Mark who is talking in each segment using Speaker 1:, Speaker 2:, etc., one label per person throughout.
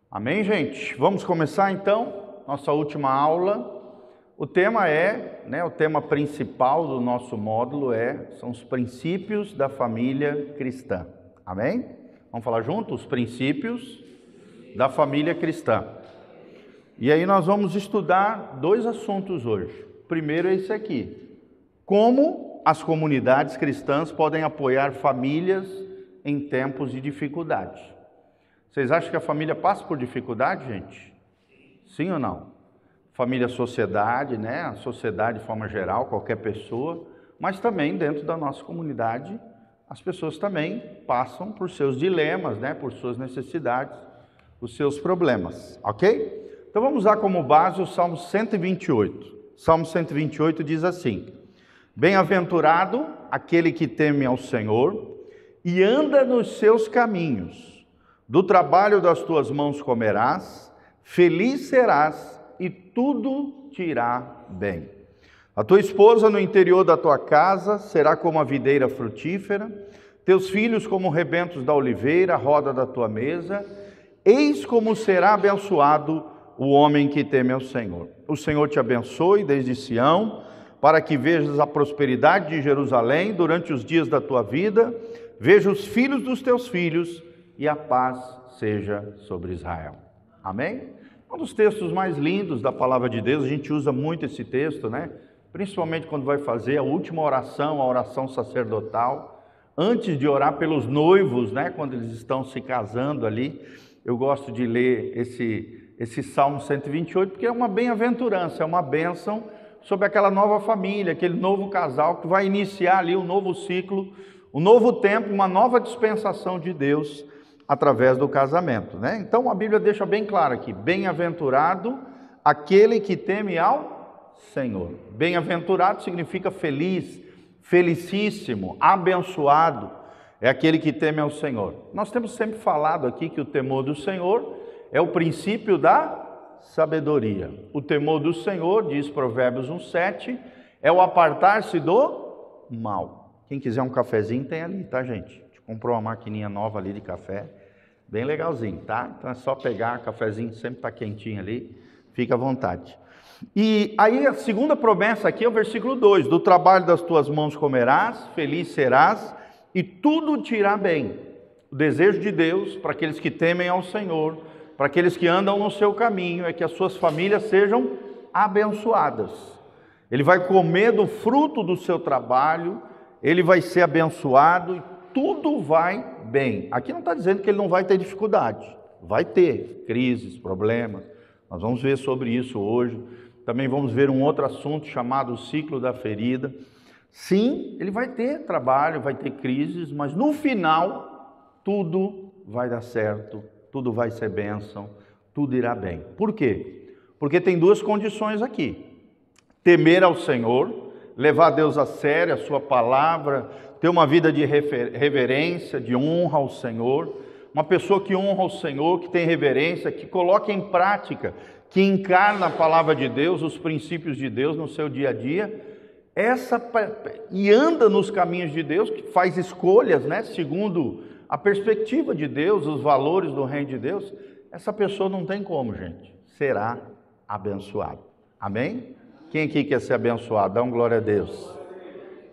Speaker 1: Amém, gente? Vamos começar então nossa última aula. O tema o tema principal do nosso módulo são os princípios da família cristã. Amém? Vamos falar junto? Os princípios da família cristã. E aí nós vamos estudar dois assuntos hoje. O primeiro é esse aqui: como as comunidades cristãs podem apoiar famílias em tempos de dificuldade. Vocês acham que a família passa por dificuldade, gente? Sim ou não? Família, sociedade, né? A sociedade de forma geral, qualquer pessoa, mas também dentro da nossa comunidade, as pessoas também passam por seus dilemas, né? Por suas necessidades, os seus problemas, ok? Então vamos usar como base o Salmo 128. Salmo 128 diz assim: bem-aventurado aquele que teme ao Senhor e anda nos seus caminhos. Do trabalho das tuas mãos comerás, feliz serás e tudo te irá bem. A tua esposa no interior da tua casa será como a videira frutífera, teus filhos como rebentos da oliveira, a roda da tua mesa. Eis como será abençoado o homem que teme ao Senhor. O Senhor te abençoe desde Sião, para que vejas a prosperidade de Jerusalém durante os dias da tua vida, veja os filhos dos teus filhos, e a paz seja sobre Israel. Amém? Um dos textos mais lindos da palavra de Deus, a gente usa muito esse texto, né? Principalmente quando vai fazer a última oração, a oração sacerdotal, antes de orar pelos noivos, né? Quando eles estão se casando ali. Eu gosto de ler esse Salmo 128, porque é uma bem-aventurança, é uma bênção sobre aquela nova família, aquele novo casal que vai iniciar ali um novo ciclo, um novo tempo, uma nova dispensação de Deus através do casamento, né? Então a Bíblia deixa bem claro aqui: bem-aventurado aquele que teme ao Senhor. Bem-aventurado significa feliz, felicíssimo, abençoado, é aquele que teme ao Senhor. Nós temos sempre falado aqui que o temor do Senhor é o princípio da sabedoria. O temor do Senhor, diz Provérbios 1:7, é o apartar-se do mal. Quem quiser um cafezinho tem ali, tá, gente? Comprou uma maquininha nova ali de café, bem legalzinho, tá? Então é só pegar, cafezinho sempre está quentinho ali, fica à vontade. E aí a segunda promessa aqui é o versículo 2: do trabalho das tuas mãos comerás, feliz serás e tudo te irá bem. O desejo de Deus para aqueles que temem ao Senhor, para aqueles que andam no seu caminho, é que as suas famílias sejam abençoadas. Ele vai comer do fruto do seu trabalho, ele vai ser abençoado e tudo vai bem. Aqui não está dizendo que ele não vai ter dificuldade. Vai ter crises, problemas. Nós vamos ver sobre isso hoje. Também vamos ver um outro assunto chamado o ciclo da ferida. Sim, ele vai ter trabalho, vai ter crises, mas no final tudo vai dar certo, tudo vai ser bênção, tudo irá bem. Por quê? Porque tem duas condições aqui: temer ao Senhor, levar Deus a sério, a sua palavra, ter uma vida de reverência, de honra ao Senhor. Uma pessoa que honra ao Senhor, que tem reverência, que coloca em prática, que encarna a palavra de Deus, os princípios de Deus no seu dia a dia, e anda nos caminhos de Deus, que faz escolhas, né, segundo a perspectiva de Deus, os valores do reino de Deus, essa pessoa não tem como, gente, será abençoada. Amém? Quem aqui quer ser abençoado? Dá um glória a Deus.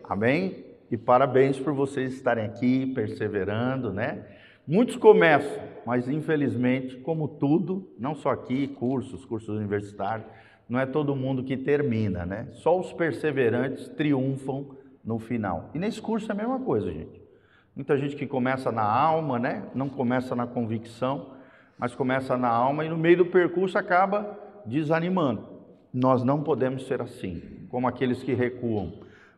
Speaker 1: Amém? E parabéns por vocês estarem aqui, perseverando, né? Muitos começam, mas infelizmente, como tudo, não só aqui, cursos universitários, não é todo mundo que termina, né? Só os perseverantes triunfam no final. E nesse curso é a mesma coisa, gente. Muita gente que começa na alma, né? Não começa na convicção, mas começa na alma e no meio do percurso acaba desanimando. Nós não podemos ser assim, como aqueles que recuam,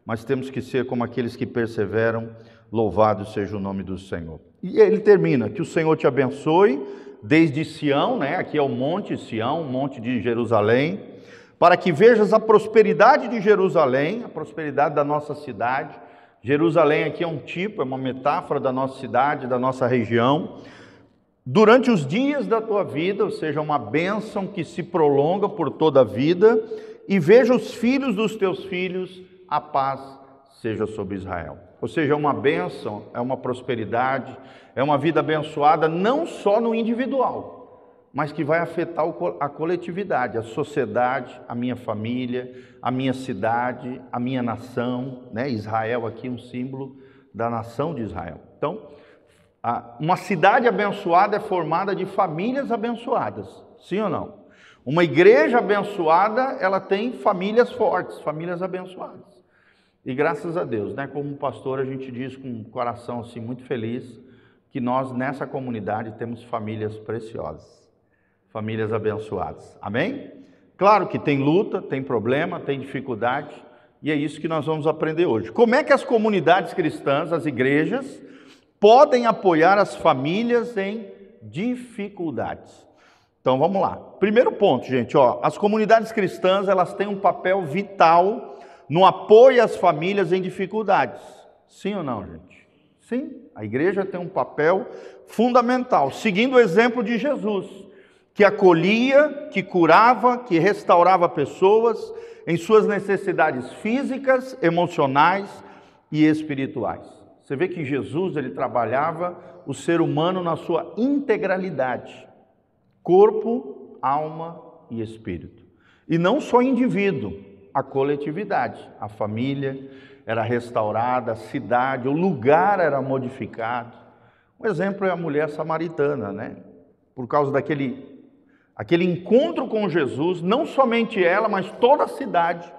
Speaker 1: mas temos que ser como aqueles que perseveram. Louvado seja o nome do Senhor. E ele termina: que o Senhor te abençoe desde Sião, né? Aqui é o Monte Sião, o monte de Jerusalém, para que vejas a prosperidade de Jerusalém, a prosperidade da nossa cidade. Jerusalém aqui é um tipo, é uma metáfora da nossa cidade, da nossa região. Durante os dias da tua vida, ou seja, uma bênção que se prolonga por toda a vida, e veja os filhos dos teus filhos, a paz seja sobre Israel. Ou seja, é uma bênção, é uma prosperidade, é uma vida abençoada não só no individual, mas que vai afetar a coletividade, a sociedade, a minha família, a minha cidade, a minha nação, né? Israel aqui um símbolo da nação de Israel. Então, uma cidade abençoada é formada de famílias abençoadas, sim ou não? Uma igreja abençoada, ela tem famílias fortes, famílias abençoadas. E graças a Deus, né? Como pastor, a gente diz com o coração assim muito feliz que nós nessa comunidade temos famílias preciosas. Famílias abençoadas, amém? Claro que tem luta, tem problema, tem dificuldade, e é isso que nós vamos aprender hoje. Como é que as comunidades cristãs, as igrejas, podem apoiar as famílias em dificuldades? Então vamos lá. Primeiro ponto, gente, as comunidades cristãs, elas têm um papel vital no apoio às famílias em dificuldades. Sim ou não, gente? Sim, a igreja tem um papel fundamental, seguindo o exemplo de Jesus, que acolhia, que curava, que restaurava pessoas em suas necessidades físicas, emocionais e espirituais. Você vê que Jesus, ele trabalhava o ser humano na sua integralidade, corpo, alma e espírito. E não só indivíduo, a coletividade, a família era restaurada, a cidade, o lugar era modificado. Um exemplo é a mulher samaritana, né? Por causa daquele encontro com Jesus, não somente ela, mas toda a cidade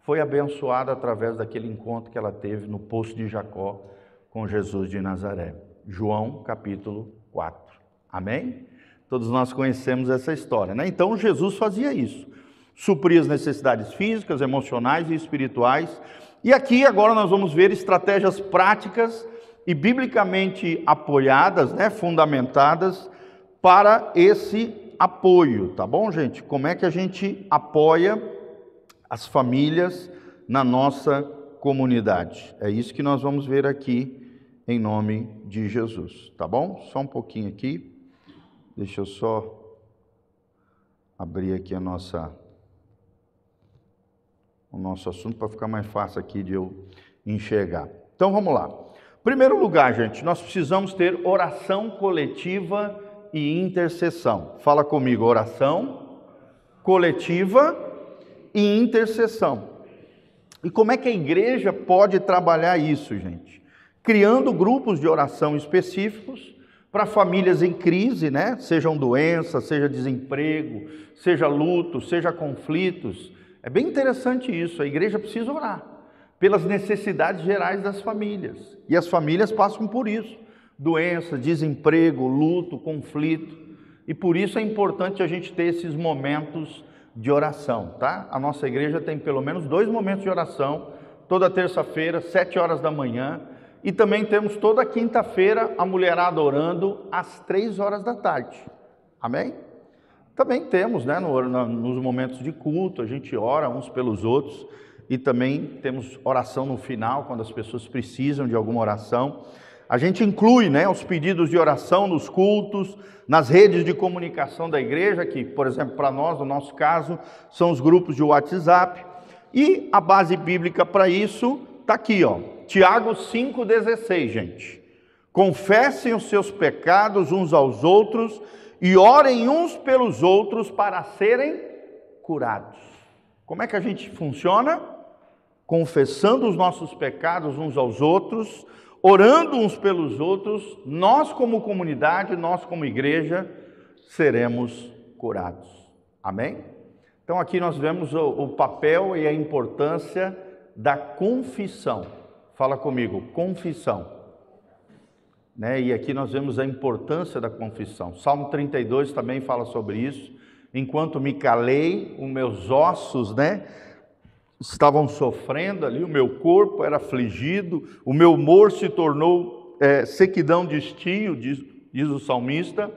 Speaker 1: foi abençoada através daquele encontro que ela teve no poço de Jacó com Jesus de Nazaré. João capítulo 4. Amém? Todos nós conhecemos essa história, né? Então Jesus fazia isso, supria as necessidades físicas, emocionais e espirituais. E aqui agora nós vamos ver estratégias práticas e biblicamente apoiadas, né, fundamentadas para esse apoio, tá bom, gente? Como é que a gente apoia as famílias na nossa comunidade? É isso que nós vamos ver aqui em nome de Jesus, tá bom? Só um pouquinho aqui. Deixa eu só abrir aqui o nosso assunto para ficar mais fácil aqui de eu enxergar. Então vamos lá. Primeiro lugar, gente, nós precisamos ter oração coletiva e intercessão. Fala comigo, oração coletiva e intercessão. E como é que a igreja pode trabalhar isso, gente? Criando grupos de oração específicos para famílias em crise, né? Sejam doenças, seja desemprego, seja luto, seja conflitos. É bem interessante isso, a igreja precisa orar pelas necessidades gerais das famílias. E as famílias passam por isso. Doença, desemprego, luto, conflito. E por isso é importante a gente ter esses momentos de oração, tá? A nossa igreja tem pelo menos 2 momentos de oração, toda terça-feira, 7 horas da manhã. E também temos toda quinta-feira a mulherada orando às 3 horas da tarde. Amém? Também temos, né, nos momentos de culto, a gente ora uns pelos outros. E também temos oração no final, quando as pessoas precisam de alguma oração. A gente inclui, né, os pedidos de oração nos cultos, nas redes de comunicação da igreja, que, por exemplo, para nós, no nosso caso, são os grupos de WhatsApp. E a base bíblica para isso está aqui, Tiago 5,16, gente. Confessem os seus pecados uns aos outros e orem uns pelos outros para serem curados. Como é que a gente funciona? Confessando os nossos pecados uns aos outros, orando uns pelos outros, nós como comunidade, nós como igreja, seremos curados. Amém? Então aqui nós vemos o papel e a importância da confissão. Fala comigo, confissão. Né? E aqui nós vemos a importância da confissão. Salmo 32 também fala sobre isso. Enquanto me calei, os meus ossos, né, estavam sofrendo ali, o meu corpo era afligido, o meu humor se tornou sequidão de estio, diz o salmista.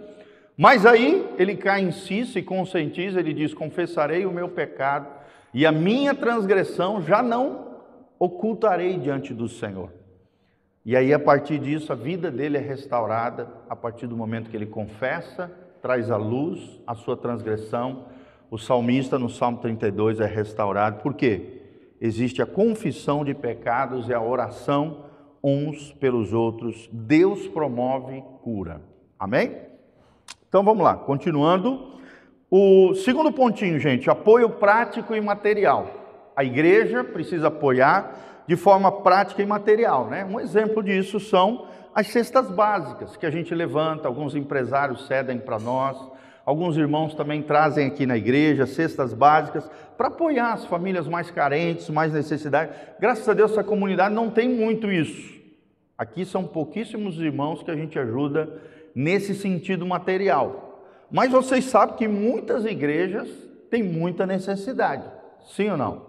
Speaker 1: Mas aí ele cai em si, se conscientiza, ele diz: confessarei o meu pecado e a minha transgressão já não ocultarei diante do Senhor. E aí a partir disso a vida dele é restaurada, a partir do momento que ele confessa, traz à luz a sua transgressão. O salmista no Salmo 32 é restaurado. Por quê? Existe a confissão de pecados e a oração uns pelos outros. Deus promove cura. Amém? Então vamos lá, continuando. O segundo pontinho, gente, apoio prático e material. A igreja precisa apoiar de forma prática e material, né? Um exemplo disso são as cestas básicas que a gente levanta, alguns empresários cedem para nós, alguns irmãos também trazem aqui na igreja cestas básicas para apoiar as famílias mais carentes, mais necessidades. Graças a Deus essa comunidade não tem muito isso. Aqui são pouquíssimos irmãos que a gente ajuda nesse sentido material. Mas vocês sabem que muitas igrejas têm muita necessidade, sim ou não?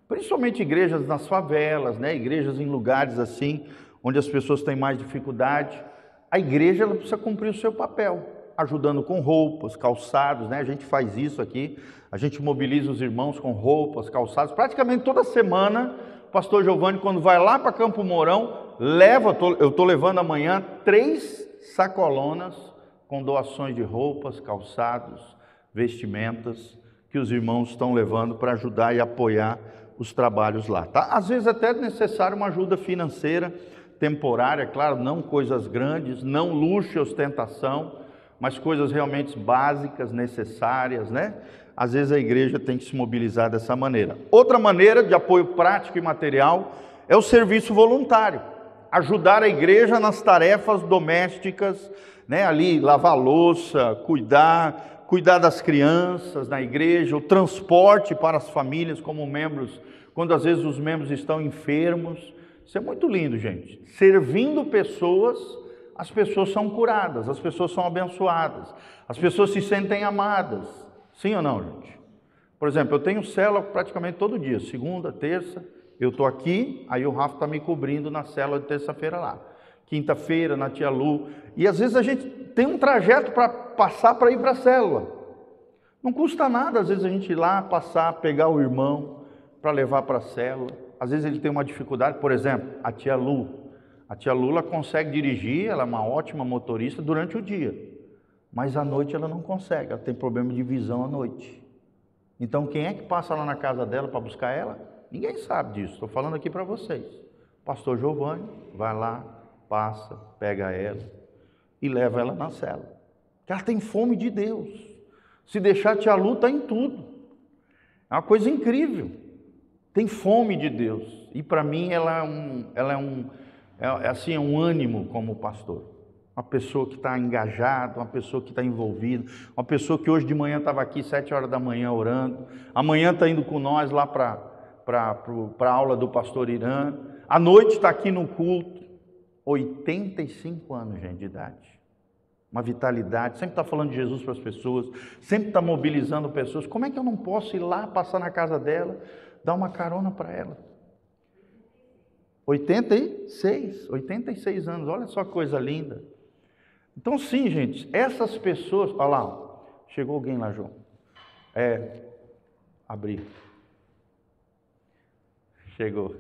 Speaker 1: Principalmente igrejas nas favelas, né? Igrejas em lugares assim, onde as pessoas têm mais dificuldade. A igreja ela precisa cumprir o seu papel, ajudando com roupas, calçados, né? A gente faz isso aqui, a gente mobiliza os irmãos com roupas, calçados. Praticamente toda semana, o pastor Giovanni, quando vai lá para Campo Mourão, eu estou levando amanhã 3 sacolonas com doações de roupas, calçados, vestimentas, que os irmãos estão levando para ajudar e apoiar os trabalhos lá, tá? Às vezes até é necessário uma ajuda financeira, temporária, claro, não coisas grandes, não luxo e ostentação, mas coisas realmente básicas, necessárias, né? Às vezes a igreja tem que se mobilizar dessa maneira. Outra maneira de apoio prático e material é o serviço voluntário. Ajudar a igreja nas tarefas domésticas, né? Ali lavar louça, cuidar das crianças na igreja, o transporte para as famílias como membros, quando às vezes os membros estão enfermos. Isso é muito lindo, gente. Servindo pessoas, as pessoas são curadas, as pessoas são abençoadas, as pessoas se sentem amadas. Sim ou não, gente? Por exemplo, eu tenho célula praticamente todo dia, segunda, terça, eu estou aqui, aí o Rafa está me cobrindo na célula de terça-feira lá. Quinta-feira, na Tia Lu. E às vezes a gente tem um trajeto para passar para ir para a célula. Não custa nada, às vezes, a gente ir lá, passar, pegar o irmão para levar para a célula. Às vezes ele tem uma dificuldade, por exemplo, a Tia Lu. A Tia Lu ela consegue dirigir, ela é uma ótima motorista durante o dia. Mas à noite ela não consegue, ela tem problema de visão à noite. Então quem é que passa lá na casa dela para buscar ela? Ninguém sabe disso, estou falando aqui para vocês. O pastor Giovanni vai lá, passa, pega ela e leva ela na célula. Porque ela tem fome de Deus. Se deixar, a Tia Lu está em tudo. É uma coisa incrível. Tem fome de Deus. E para mim ela é um ânimo como pastor. Uma pessoa que está engajada, uma pessoa que está envolvida, uma pessoa que hoje de manhã estava aqui 7 horas da manhã orando. Amanhã está indo com nós lá para a aula do pastor Irã. À noite está aqui no culto. 85 anos, gente, de idade. Uma vitalidade, sempre está falando de Jesus para as pessoas, sempre está mobilizando pessoas. Como é que eu não posso ir lá, passar na casa dela, dar uma carona para ela? 86 anos, olha só que coisa linda. Então sim, gente, essas pessoas, olha lá, chegou alguém lá, João. Abri. Chegou.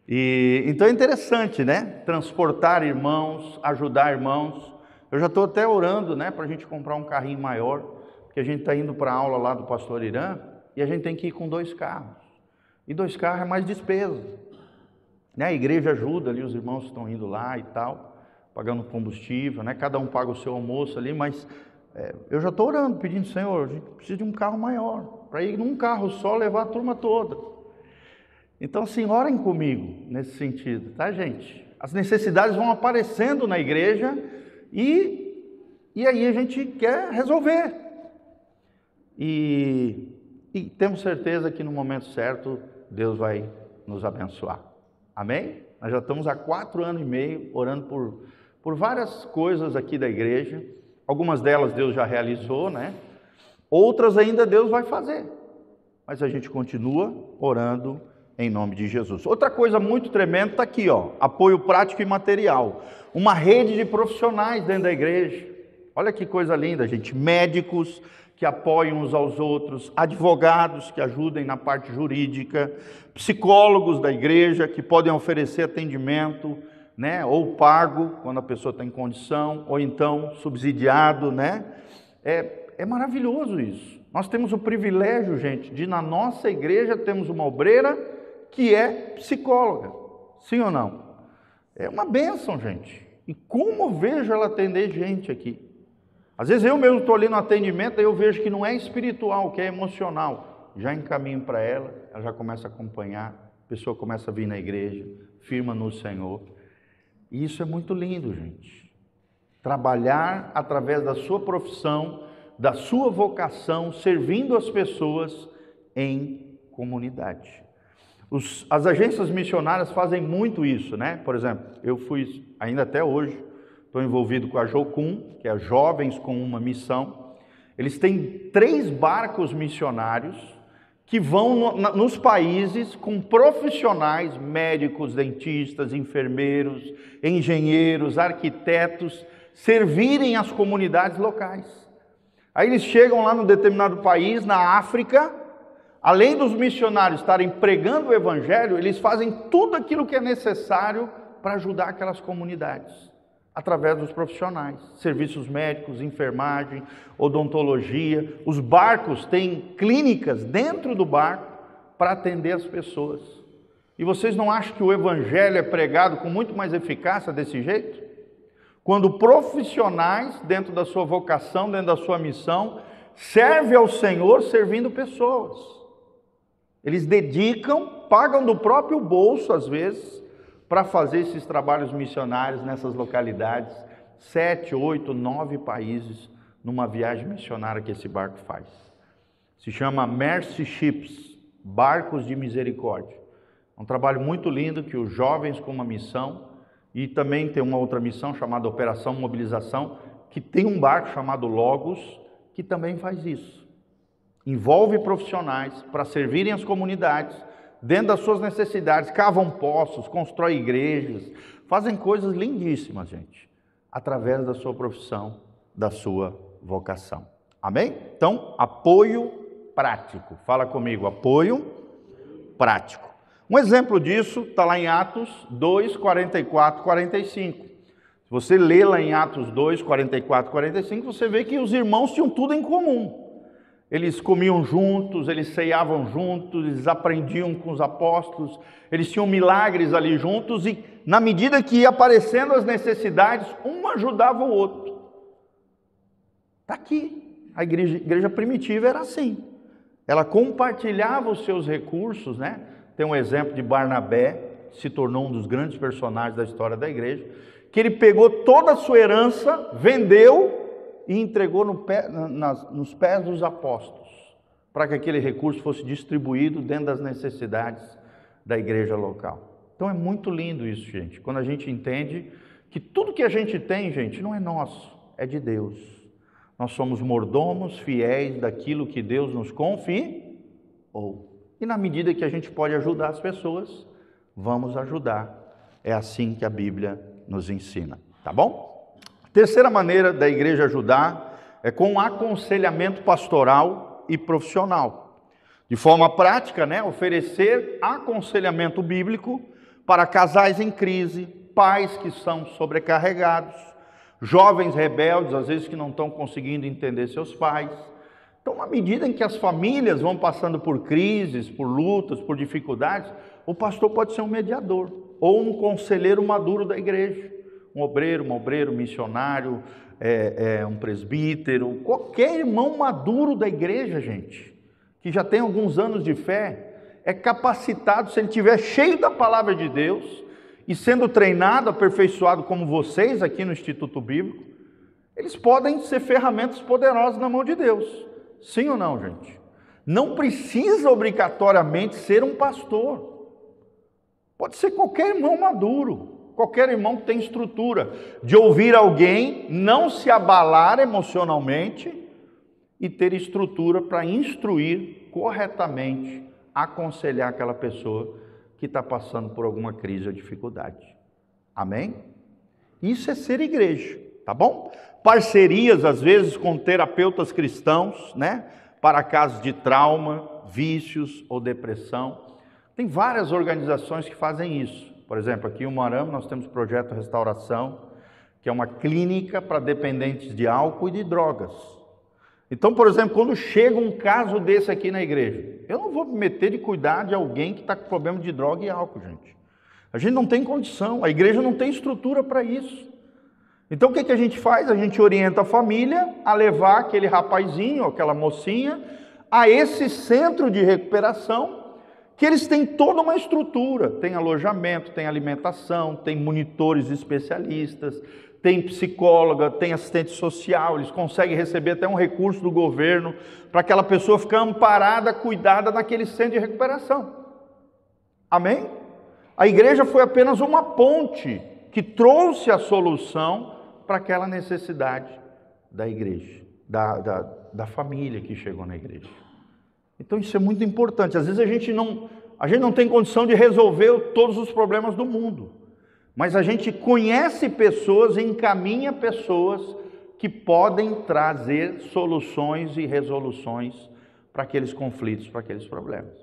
Speaker 1: Então é interessante, né? Transportar irmãos, ajudar irmãos. Eu já estou até orando, né? Para a gente comprar um carrinho maior, porque a gente está indo para a aula lá do pastor Irã e a gente tem que ir com 2 carros. E 2 carros é mais despesa, né? A igreja ajuda ali, os irmãos estão indo lá e tal, pagando combustível, né? Cada um paga o seu almoço ali, mas eu já estou orando, pedindo, Senhor, a gente precisa de um carro maior, para ir num carro só levar a turma toda. Então, sim, orem comigo nesse sentido, tá, gente? As necessidades vão aparecendo na igreja e aí a gente quer resolver. E temos certeza que no momento certo Deus vai nos abençoar. Amém? Nós já estamos há 4 anos e meio orando por várias coisas aqui da igreja. Algumas delas Deus já realizou, né? Outras ainda Deus vai fazer. Mas a gente continua orando em nome de Jesus. Outra coisa muito tremenda está aqui, ó, apoio prático e material. Uma rede de profissionais dentro da igreja. Olha que coisa linda, gente. Médicos que apoiam uns aos outros, advogados que ajudem na parte jurídica, psicólogos da igreja que podem oferecer atendimento, né, ou pago quando a pessoa está em condição, ou então subsidiado, né? É maravilhoso isso. Nós temos o privilégio, gente, de na nossa igreja temos uma obreira que é psicóloga, sim ou não? É uma bênção, gente. E como vejo ela atender gente aqui. Às vezes eu mesmo estou ali no atendimento, aí eu vejo que não é espiritual, que é emocional. Já encaminho para ela, ela já começa a acompanhar, a pessoa começa a vir na igreja, firma no Senhor. E isso é muito lindo, gente. Trabalhar através da sua profissão, da sua vocação, servindo as pessoas em comunidade. As agências missionárias fazem muito isso, né? Por exemplo, eu fui, ainda até hoje, estou envolvido com a Jocum, que é Jovens com uma Missão. Eles têm 3 barcos missionários que vão nos países com profissionais, médicos, dentistas, enfermeiros, engenheiros, arquitetos, servirem as comunidades locais. Aí eles chegam lá num determinado país, na África, além dos missionários estarem pregando o Evangelho, eles fazem tudo aquilo que é necessário para ajudar aquelas comunidades, através dos profissionais, serviços médicos, enfermagem, odontologia. Os barcos têm clínicas dentro do barco para atender as pessoas. E vocês não acham que o Evangelho é pregado com muito mais eficácia desse jeito? Quando profissionais, dentro da sua vocação, dentro da sua missão, servem ao Senhor servindo pessoas. Eles dedicam, pagam do próprio bolso, às vezes, para fazer esses trabalhos missionários nessas localidades, 7, 8, 9 países, numa viagem missionária que esse barco faz. Se chama Mercy Ships, Barcos de Misericórdia. É um trabalho muito lindo que os Jovens com uma Missão, e também tem uma outra missão chamada Operação Mobilização, que tem um barco chamado Logos, que também faz isso. Envolve profissionais para servirem as comunidades, dentro das suas necessidades, cavam poços, constroem igrejas, fazem coisas lindíssimas, gente, através da sua profissão, da sua vocação. Amém? Então, apoio prático. Fala comigo, apoio prático. Um exemplo disso está lá em Atos 2, 44, 45. Se você lê lá em Atos 2, 44, 45, você vê que os irmãos tinham tudo em comum. Eles comiam juntos, eles ceiavam juntos, eles aprendiam com os apóstolos, eles tinham milagres ali juntos e, na medida que ia aparecendo as necessidades, um ajudava o outro. Está aqui. A igreja primitiva era assim. Ela compartilhava os seus recursos, né? Tem um exemplo de Barnabé, que se tornou um dos grandes personagens da história da igreja, que ele pegou toda a sua herança, vendeu e entregou nos pés dos apóstolos, para que aquele recurso fosse distribuído dentro das necessidades da igreja local. Então é muito lindo isso, gente, quando a gente entende que tudo que a gente tem, gente, não é nosso, é de Deus. Nós somos mordomos fiéis daquilo que Deus nos confiou. E na medida que a gente pode ajudar as pessoas, vamos ajudar. É assim que a Bíblia nos ensina, tá bom? Terceira maneira da igreja ajudar é com aconselhamento pastoral e profissional. De forma prática, né, oferecer aconselhamento bíblico para casais em crise, pais que são sobrecarregados, jovens rebeldes, às vezes que não estão conseguindo entender seus pais. Então, à medida em que as famílias vão passando por crises, por lutas, por dificuldades, o pastor pode ser um mediador ou um conselheiro maduro da igreja. Um obreiro, missionário, um presbítero, qualquer irmão maduro da igreja, gente, que já tem alguns anos de fé, é capacitado, se ele estiver cheio da palavra de Deus e sendo treinado, aperfeiçoado como vocês aqui no Instituto Bíblico, eles podem ser ferramentas poderosas na mão de Deus. Sim ou não, gente? Não precisa obrigatoriamente ser um pastor. Pode ser qualquer irmão maduro, qualquer irmão que tem estrutura de ouvir alguém, não se abalar emocionalmente e ter estrutura para instruir corretamente, aconselhar aquela pessoa que está passando por alguma crise ou dificuldade. Amém? Isso é ser igreja, tá bom? Parcerias, às vezes, com terapeutas cristãos, né? Para casos de trauma, vícios ou depressão. Tem várias organizações que fazem isso. Por exemplo, aqui em Umuarama nós temos o Projeto Restauração, que é uma clínica para dependentes de álcool e de drogas. Então, por exemplo, quando chega um caso desse aqui na igreja, eu não vou me meter de cuidar de alguém que está com problema de droga e álcool, gente. A gente não tem condição, a igreja não tem estrutura para isso. Então o que a gente faz? A gente orienta a família a levar aquele rapazinho, aquela mocinha, a esse centro de recuperação, que eles têm toda uma estrutura, tem alojamento, tem alimentação, tem monitores especialistas, tem psicóloga, tem assistente social, eles conseguem receber até um recurso do governo para aquela pessoa ficar amparada, cuidada naquele centro de recuperação. Amém? A igreja foi apenas uma ponte que trouxe a solução para aquela necessidade da igreja, da família que chegou na igreja. Então isso é muito importante. Às vezes a gente não tem condição de resolver todos os problemas do mundo, mas a gente conhece pessoas e encaminha pessoas que podem trazer soluções e resoluções para aqueles conflitos, para aqueles problemas.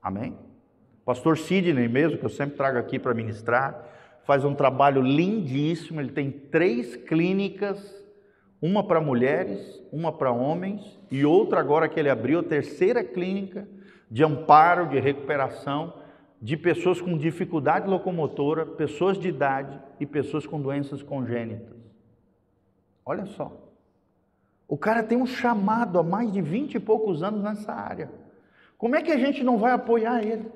Speaker 1: Amém? Pastor Sidney mesmo, que eu sempre trago aqui para ministrar, faz um trabalho lindíssimo. Ele tem 3 clínicas, uma para mulheres, uma para homens e outra agora que ele abriu, a 3ª clínica de amparo, de recuperação de pessoas com dificuldade locomotora, pessoas de idade e pessoas com doenças congênitas. Olha só, o cara tem um chamado há mais de 20 e poucos anos nessa área. Como é que a gente não vai apoiar ele?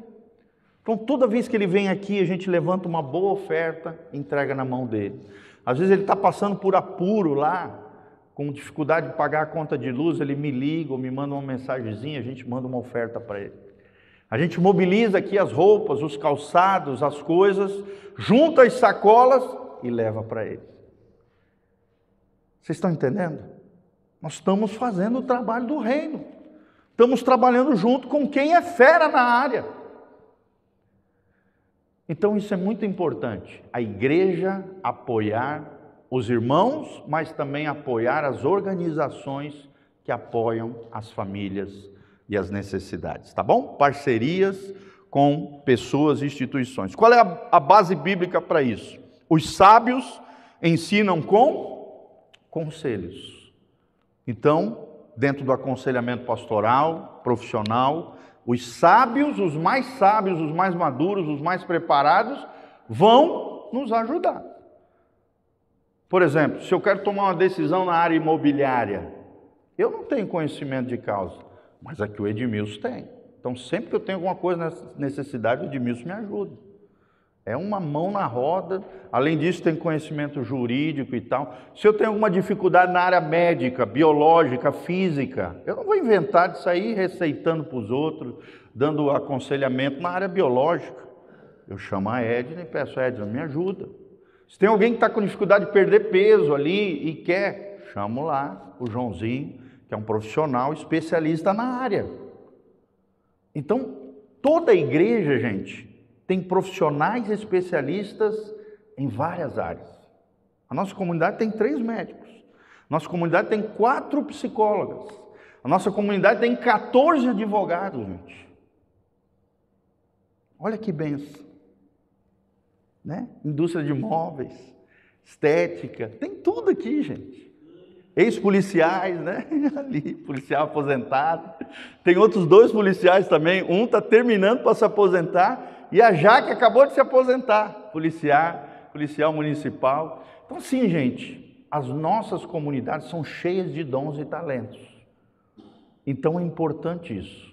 Speaker 1: Então toda vez que ele vem aqui, a gente levanta uma boa oferta e entrega na mão dele. Às vezes ele está passando por apuro lá, com dificuldade de pagar a conta de luz, ele me liga ou me manda uma mensagenzinha, a gente manda uma oferta para ele. A gente mobiliza aqui as roupas, os calçados, as coisas, junta as sacolas e leva para ele. Vocês estão entendendo? Nós estamos fazendo o trabalho do reino. Estamos trabalhando junto com quem é fera na área. Então isso é muito importante. A igreja apoiar os irmãos, mas também apoiar as organizações que apoiam as famílias e as necessidades, tá bom? Parcerias com pessoas e instituições. Qual é a base bíblica para isso? Os sábios ensinam com conselhos. Então, dentro do aconselhamento pastoral, profissional, os sábios, os mais maduros, os mais preparados, vão nos ajudar. Por exemplo, se eu quero tomar uma decisão na área imobiliária, eu não tenho conhecimento de causa, mas aqui o Edmilson tem. Então, sempre que eu tenho alguma coisa nessa necessidade, o Edmilson me ajuda. É uma mão na roda. Além disso, tem conhecimento jurídico e tal. Se eu tenho alguma dificuldade na área médica, biológica, física, eu não vou inventar de sair receitando para os outros, dando aconselhamento na área biológica. Eu chamo a Edna e peço: Edna, me ajuda. Se tem alguém que está com dificuldade de perder peso ali e quer, chamo lá o Joãozinho, que é um profissional especialista na área. Então, toda a igreja, gente, tem profissionais especialistas em várias áreas. A nossa comunidade tem 3 médicos. Nossa comunidade tem 4 psicólogas. A nossa comunidade tem 14 advogados, gente. Olha que benção. Né? Indústria de móveis, estética, tem tudo aqui, gente. Ex-policiais, né? Ali, policial aposentado. Tem outros 2 policiais também. Um está terminando para se aposentar e a Jaque acabou de se aposentar. Policial municipal. Então, sim, gente, as nossas comunidades são cheias de dons e talentos. Então, é importante isso.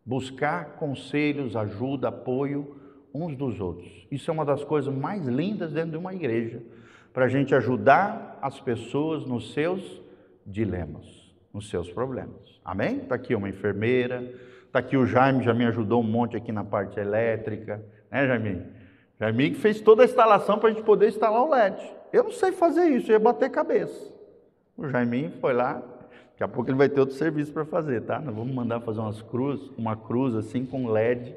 Speaker 1: Buscar conselhos, ajuda, apoio uns dos outros. Isso é uma das coisas mais lindas dentro de uma igreja, para a gente ajudar as pessoas nos seus dilemas, nos seus problemas. Amém? Está aqui uma enfermeira, está aqui o Jaime, já me ajudou um monte aqui na parte elétrica, né, Jaime? Jaime que fez toda a instalação para a gente poder instalar o LED. Eu não sei fazer isso, eu ia bater cabeça. O Jaime foi lá, daqui a pouco ele vai ter outro serviço para fazer, tá? Nós vamos mandar fazer uma cruz assim com LED.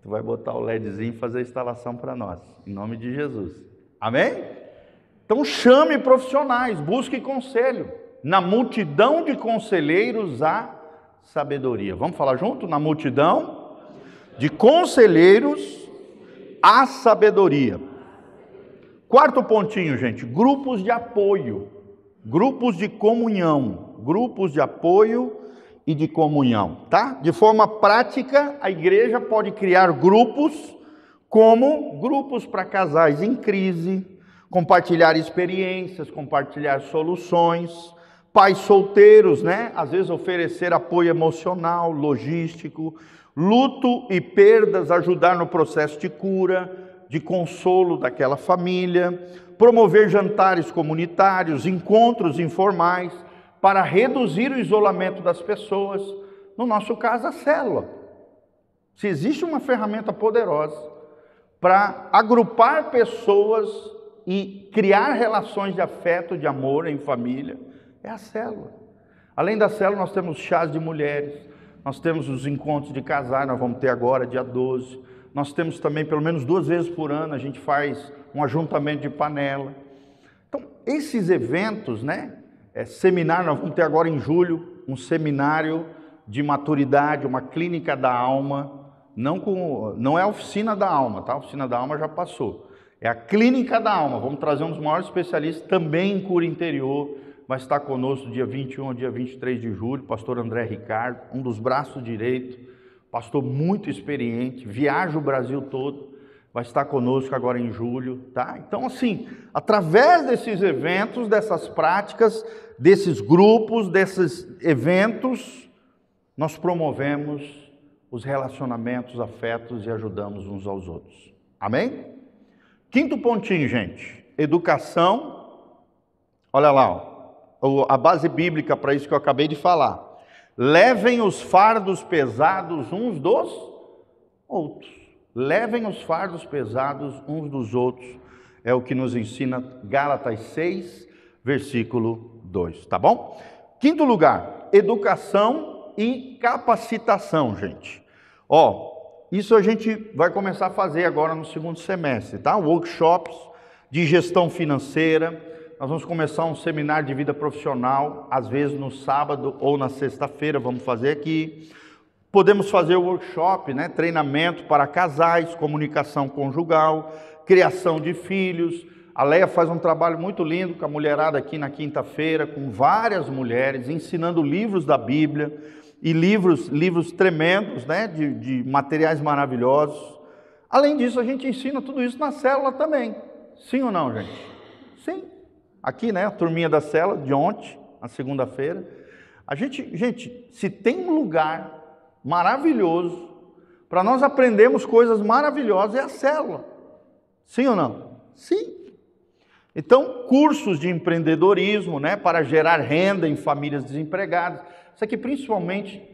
Speaker 1: Tu vai botar o LEDzinho e fazer a instalação para nós, em nome de Jesus. Amém? Então chame profissionais, busque conselho. Na multidão de conselheiros há sabedoria. Vamos falar junto? Na multidão de conselheiros há sabedoria. 4º pontinho, gente, grupos de apoio, grupos de comunhão, grupos de apoio e de comunhão, tá? De forma prática, a igreja pode criar grupos, como grupos para casais em crise, compartilhar experiências, compartilhar soluções. Pais solteiros, né? Às vezes oferecer apoio emocional, logístico, luto e perdas, ajudar no processo de cura, de consolo daquela família, promover jantares comunitários, encontros informais, para reduzir o isolamento das pessoas. No nosso caso, a célula. Se existe uma ferramenta poderosa para agrupar pessoas e criar relações de afeto, de amor em família, é a célula. Além da célula, nós temos chás de mulheres, nós temos os encontros de casais, nós vamos ter agora, dia 12. Nós temos também, pelo menos 2 vezes por ano, a gente faz um ajuntamento de panela. Então, esses eventos, né? Seminário, nós vamos ter agora em julho, um seminário de maturidade, uma clínica da alma, não é a oficina da alma, tá? A oficina da alma já passou. É a clínica da alma, vamos trazer um dos maiores especialistas também em cura interior, vai estar conosco dia 21 ao dia 23 de julho, pastor André Ricardo, um dos braços direitos, pastor muito experiente, viaja o Brasil todo, vai estar conosco agora em julho, tá? Então, assim, através desses eventos, dessas práticas, desses grupos, desses eventos, nós promovemos os relacionamentos, afetos e ajudamos uns aos outros. Amém? 5º pontinho, gente. Educação. Olha lá, ó, a base bíblica para isso que eu acabei de falar. Levem os fardos pesados uns dos outros. Levem os fardos pesados uns dos outros. É o que nos ensina Gálatas 6, versículo 2. Tá bom? 5º lugar, educação e capacitação, gente. Ó, isso a gente vai começar a fazer agora no 2º semestre, tá? Workshops de gestão financeira. Nós vamos começar um seminário de vida profissional, às vezes no sábado ou na sexta-feira, vamos fazer aqui. Podemos fazer o workshop, né? Treinamento para casais, comunicação conjugal, criação de filhos. A Leia faz um trabalho muito lindo com a mulherada aqui na quinta-feira, com várias mulheres, ensinando livros da Bíblia e livros tremendos, né? de materiais maravilhosos. Além disso, a gente ensina tudo isso na célula também. Sim ou não, gente? Sim. Aqui, né, a turminha da célula de ontem, na segunda-feira. Gente, se tem um lugar maravilhoso para nós aprendermos coisas maravilhosas, é a célula. Sim ou não? Sim. Então, cursos de empreendedorismo, né, para gerar renda em famílias desempregadas. Isso aqui, principalmente,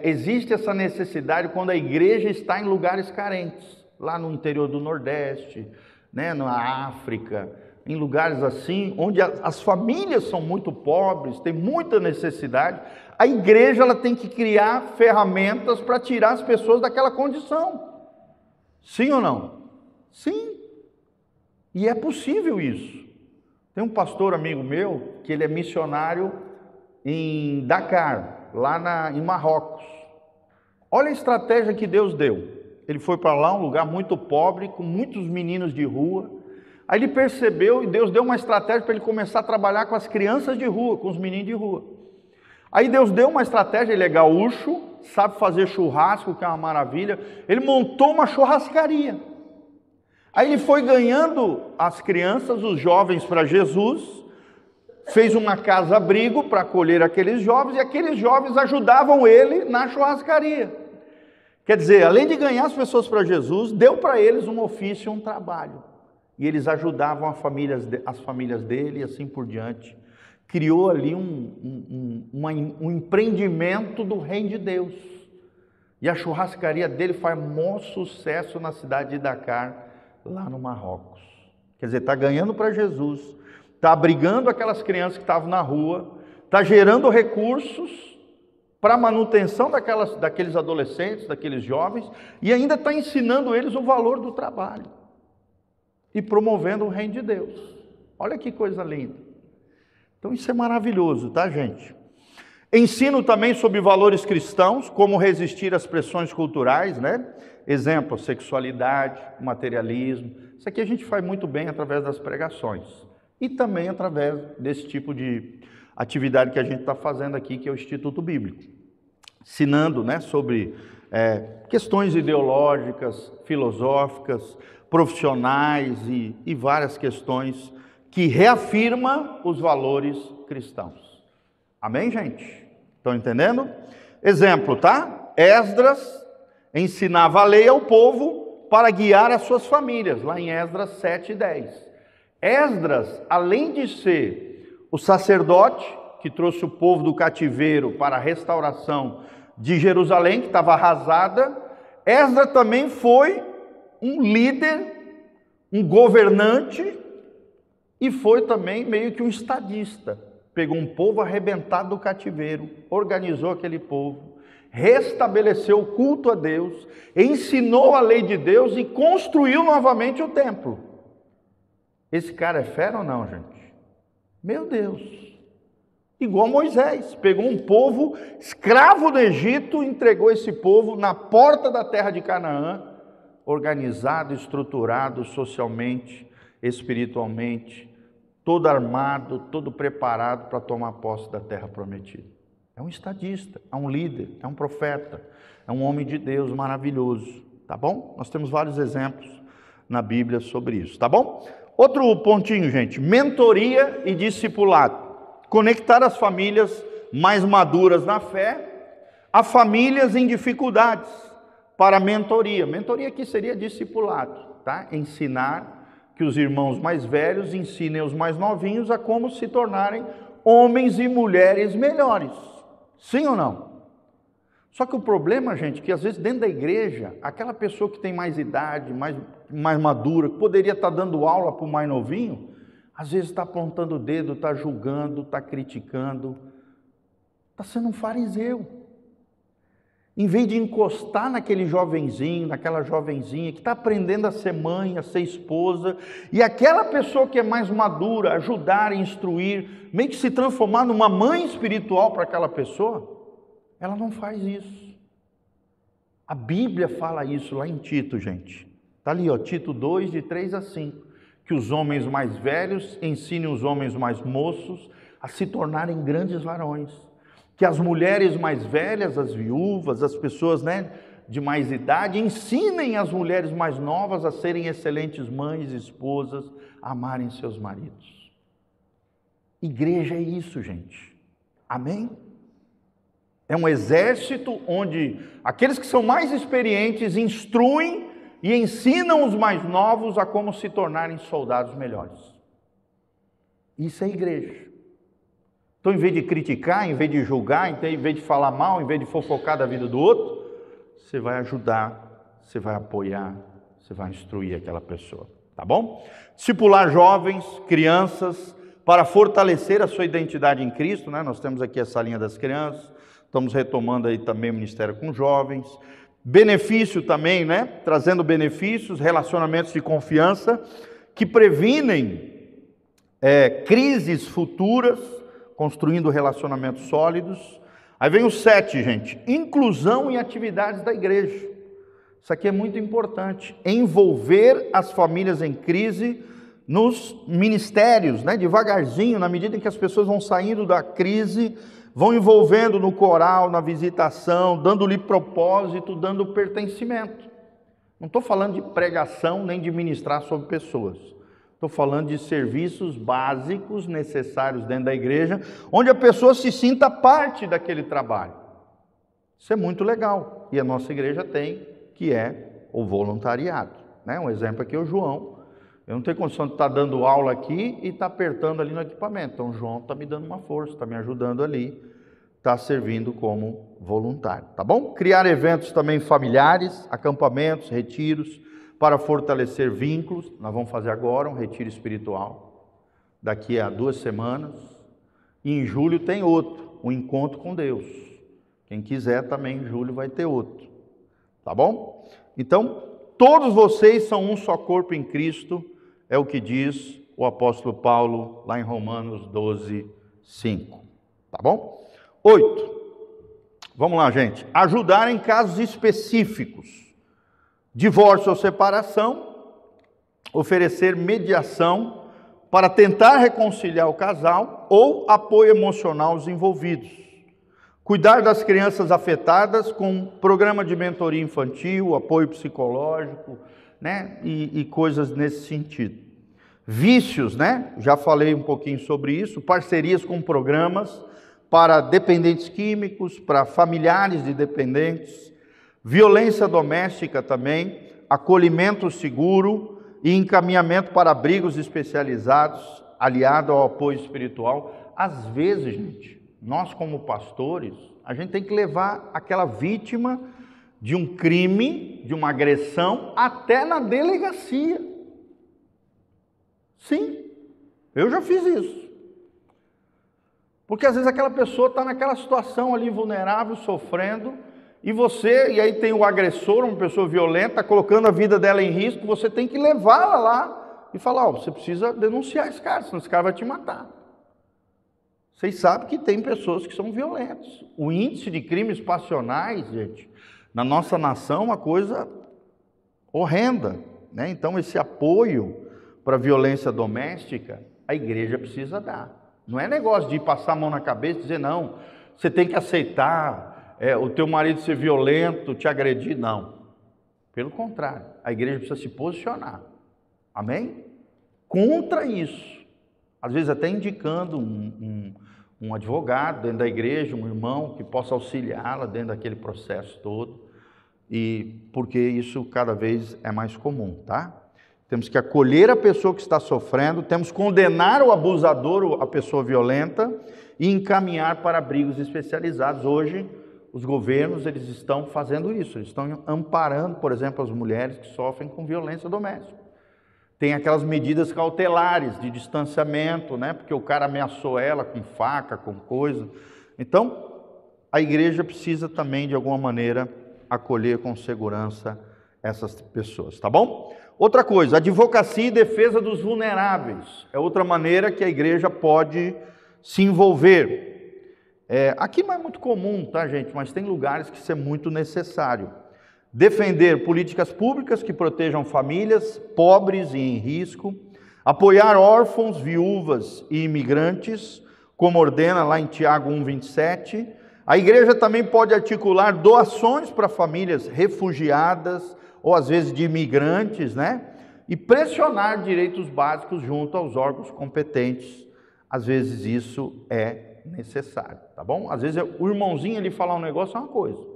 Speaker 1: existe essa necessidade quando a igreja está em lugares carentes, lá no interior do Nordeste, né, na África, em lugares assim, onde as famílias são muito pobres, tem muita necessidade, a igreja ela tem que criar ferramentas para tirar as pessoas daquela condição. Sim ou não? Sim. E é possível isso. Tem um pastor amigo meu, que ele é missionário em Dakar, lá em Marrocos. Olha a estratégia que Deus deu. Ele foi para lá, um lugar muito pobre, com muitos meninos de rua. Aí ele percebeu e Deus deu uma estratégia para ele começar a trabalhar com as crianças de rua, com os meninos de rua. Aí Deus deu uma estratégia, ele é gaúcho, sabe fazer churrasco, que é uma maravilha. Ele montou uma churrascaria. Aí ele foi ganhando as crianças, os jovens para Jesus, fez uma casa-abrigo para acolher aqueles jovens, e aqueles jovens ajudavam ele na churrascaria. Quer dizer, além de ganhar as pessoas para Jesus, deu para eles um ofício, um trabalho. E eles ajudavam as famílias dele e assim por diante. Criou ali um empreendimento do reino de Deus. E a churrascaria dele faz maior sucesso na cidade de Dakar, lá no Marrocos. Quer dizer, está ganhando para Jesus, está abrigando aquelas crianças que estavam na rua, está gerando recursos para a manutenção daqueles adolescentes, daqueles jovens, e ainda está ensinando eles o valor do trabalho. E promovendo o reino de Deus. Olha que coisa linda. Então isso é maravilhoso, tá, gente? Ensino também sobre valores cristãos, como resistir às pressões culturais, né? Exemplo, sexualidade, materialismo. Isso aqui a gente faz muito bem através das pregações. E também através desse tipo de atividade que a gente está fazendo aqui, que é o Instituto Bíblico. Ensinando, né, sobre questões ideológicas, filosóficas, profissionais e várias questões que reafirma os valores cristãos. Amém, gente? Estão entendendo? Exemplo, tá? Esdras ensinava a lei ao povo para guiar as suas famílias, lá em Esdras 7:10. Esdras, além de ser o sacerdote que trouxe o povo do cativeiro para a restauração de Jerusalém, que estava arrasada, Esdras também foi um líder, um governante, e foi também meio que um estadista. Pegou um povo arrebentado do cativeiro, organizou aquele povo, restabeleceu o culto a Deus, ensinou a lei de Deus e construiu novamente o templo. Esse cara é fera ou não, gente? Meu Deus! Igual Moisés, pegou um povo escravo do Egito, entregou esse povo na porta da terra de Canaã, organizado, estruturado socialmente, espiritualmente, todo armado, todo preparado para tomar posse da terra prometida. É um estadista, é um líder, é um profeta, é um homem de Deus maravilhoso, tá bom? Nós temos vários exemplos na Bíblia sobre isso, tá bom? Outro pontinho, gente, mentoria e discipulado. Conectar as famílias mais maduras na fé a famílias em dificuldades para mentoria. Mentoria aqui seria discipulado, tá? Ensinar que os irmãos mais velhos ensinem os mais novinhos a como se tornarem homens e mulheres melhores. Sim ou não? Só que o problema, gente, é que às vezes dentro da igreja, aquela pessoa que tem mais idade, mais madura, que poderia estar dando aula para o mais novinho, às vezes está apontando o dedo, está julgando, está criticando, está sendo um fariseu. Em vez de encostar naquele jovenzinho, naquela jovenzinha que está aprendendo a ser mãe, a ser esposa, e aquela pessoa que é mais madura, ajudar, instruir, meio que se transformar numa mãe espiritual para aquela pessoa, ela não faz isso. A Bíblia fala isso lá em Tito, gente. Está ali, ó, Tito 2, de 3 a 5. Que os homens mais velhos ensinem os homens mais moços a se tornarem grandes varões. Que as mulheres mais velhas, as viúvas, as pessoas, de mais idade, ensinem as mulheres mais novas a serem excelentes mães, esposas, a amarem seus maridos. Igreja é isso, gente. Amém? É um exército onde aqueles que são mais experientes instruem e ensinam os mais novos a como se tornarem soldados melhores. Isso é igreja. Então, em vez de criticar, em vez de julgar, em vez de falar mal, em vez de fofocar da vida do outro, você vai ajudar, você vai apoiar, você vai instruir aquela pessoa, tá bom? Discipular jovens, crianças, para fortalecer a sua identidade em Cristo, Nós temos aqui essa linha das crianças, estamos retomando aí também o ministério com jovens. Benefício também, Trazendo benefícios, relacionamentos de confiança, que previnem crises futuras, construindo relacionamentos sólidos. Aí vem o 7, gente, inclusão em atividades da igreja. Isso aqui é muito importante, envolver as famílias em crise nos ministérios, devagarzinho, na medida em que as pessoas vão saindo da crise, vão envolvendo no coral, na visitação, dando-lhe propósito, dando pertencimento. Não estou falando de pregação, nem de ministrar sobre pessoas. Estou falando de serviços básicos necessários dentro da igreja, onde a pessoa se sinta parte daquele trabalho. Isso é muito legal. E a nossa igreja tem, que é o voluntariado. Um exemplo aqui é o João. Eu não tenho condição de estar dando aula aqui e estar apertando ali no equipamento. Então o João está me dando uma força, está me ajudando ali, está servindo como voluntário, tá bom? Criar eventos também familiares, acampamentos, retiros, para fortalecer vínculos. Nós vamos fazer agora um retiro espiritual, daqui a 2 semanas, e em julho tem outro, um encontro com Deus. Quem quiser também em julho vai ter outro, tá bom? Então, todos vocês são um só corpo em Cristo, é o que diz o apóstolo Paulo lá em Romanos 12, 5, tá bom? 8, vamos lá, gente. Ajudar em casos específicos. Divórcio ou separação, oferecer mediação para tentar reconciliar o casal ou apoio emocional aos envolvidos. Cuidar das crianças afetadas com programa de mentoria infantil, apoio psicológico, né? E coisas nesse sentido. Vícios, né? Já falei um pouquinho sobre isso, parcerias com programas para dependentes químicos, para familiares de dependentes, violência doméstica também, acolhimento seguro e encaminhamento para abrigos especializados, aliado ao apoio espiritual. Às vezes, gente, nós como pastores, a gente tem que levar aquela vítima de um crime, de uma agressão, até na delegacia. Sim, eu já fiz isso. Porque às vezes aquela pessoa está naquela situação ali vulnerável, sofrendo, e aí tem o agressor, uma pessoa violenta, colocando a vida dela em risco, você tem que levá-la lá e falar, você precisa denunciar esse cara, senão esse cara vai te matar. Vocês sabem que tem pessoas que são violentas. O índice de crimes passionais, gente, na nossa nação é uma coisa horrenda, né? Então esse apoio para a violência doméstica, a igreja precisa dar. Não é negócio de passar a mão na cabeça e dizer, não, você tem que aceitar o teu marido ser violento, te agredir, não. Pelo contrário, a igreja precisa se posicionar, amém? Contra isso. Às vezes até indicando um advogado dentro da igreja, um irmão que possa auxiliá-la dentro daquele processo todo, e porque isso cada vez é mais comum, tá? Temos que acolher a pessoa que está sofrendo, temos que condenar o abusador, a pessoa violenta, e encaminhar para abrigos especializados. Hoje, os governos, eles estão fazendo isso, eles estão amparando, por exemplo, as mulheres que sofrem com violência doméstica. Tem aquelas medidas cautelares de distanciamento, né? Porque o cara ameaçou ela com faca, com coisa. Então, a igreja precisa também, de alguma maneira, acolher com segurança essas pessoas, tá bom? Outra coisa, advocacia e defesa dos vulneráveis. É outra maneira que a igreja pode se envolver. Aqui não é muito comum, tá, gente? Mas tem lugares que isso é muito necessário. Defender políticas públicas que protejam famílias pobres e em risco. Apoiar órfãos, viúvas e imigrantes, como ordena lá em Tiago 1:27. A igreja também pode articular doações para famílias refugiadas, ou às vezes de imigrantes, né? E pressionar direitos básicos junto aos órgãos competentes. Às vezes isso é necessário, tá bom? Às vezes o irmãozinho ali falar um negócio é uma coisa,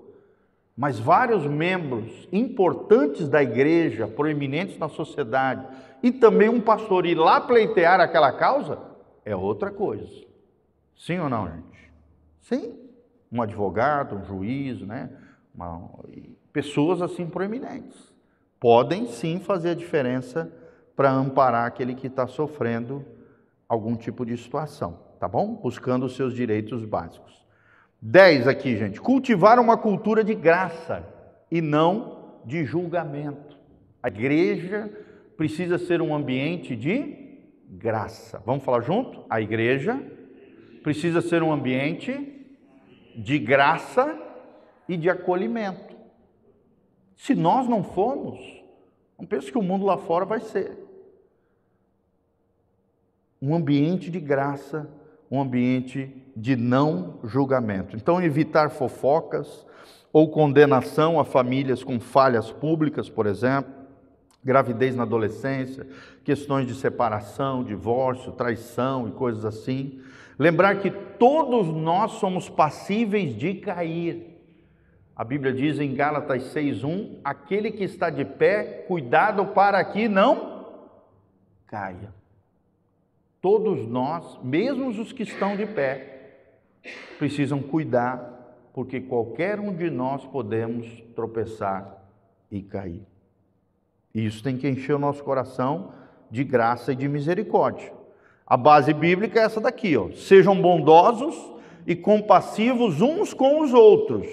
Speaker 1: mas vários membros importantes da igreja, proeminentes na sociedade, e também um pastor ir lá pleitear aquela causa, é outra coisa. Sim ou não, gente? Sim. Um advogado, um juiz, né? Pessoas assim proeminentes podem sim fazer a diferença para amparar aquele que está sofrendo algum tipo de situação, tá bom? Buscando os seus direitos básicos. 10 aqui, gente. Cultivar uma cultura de graça e não de julgamento. A igreja precisa ser um ambiente de graça. Vamos falar junto? A igreja precisa ser um ambiente de graça e de acolhimento. Se nós não formos, não pense que o mundo lá fora vai ser. Um ambiente de graça, um ambiente de não julgamento. Então, evitar fofocas ou condenação a famílias com falhas públicas, por exemplo, gravidez na adolescência, questões de separação, divórcio, traição e coisas assim. Lembrar que todos nós somos passíveis de cair. A Bíblia diz em Gálatas 6:1, aquele que está de pé, cuidado para que não caia. Todos nós, mesmo os que estão de pé, precisam cuidar, porque qualquer um de nós podemos tropeçar e cair. E isso tem que encher o nosso coração de graça e de misericórdia. A base bíblica é essa daqui, ó. Sejam bondosos e compassivos uns com os outros,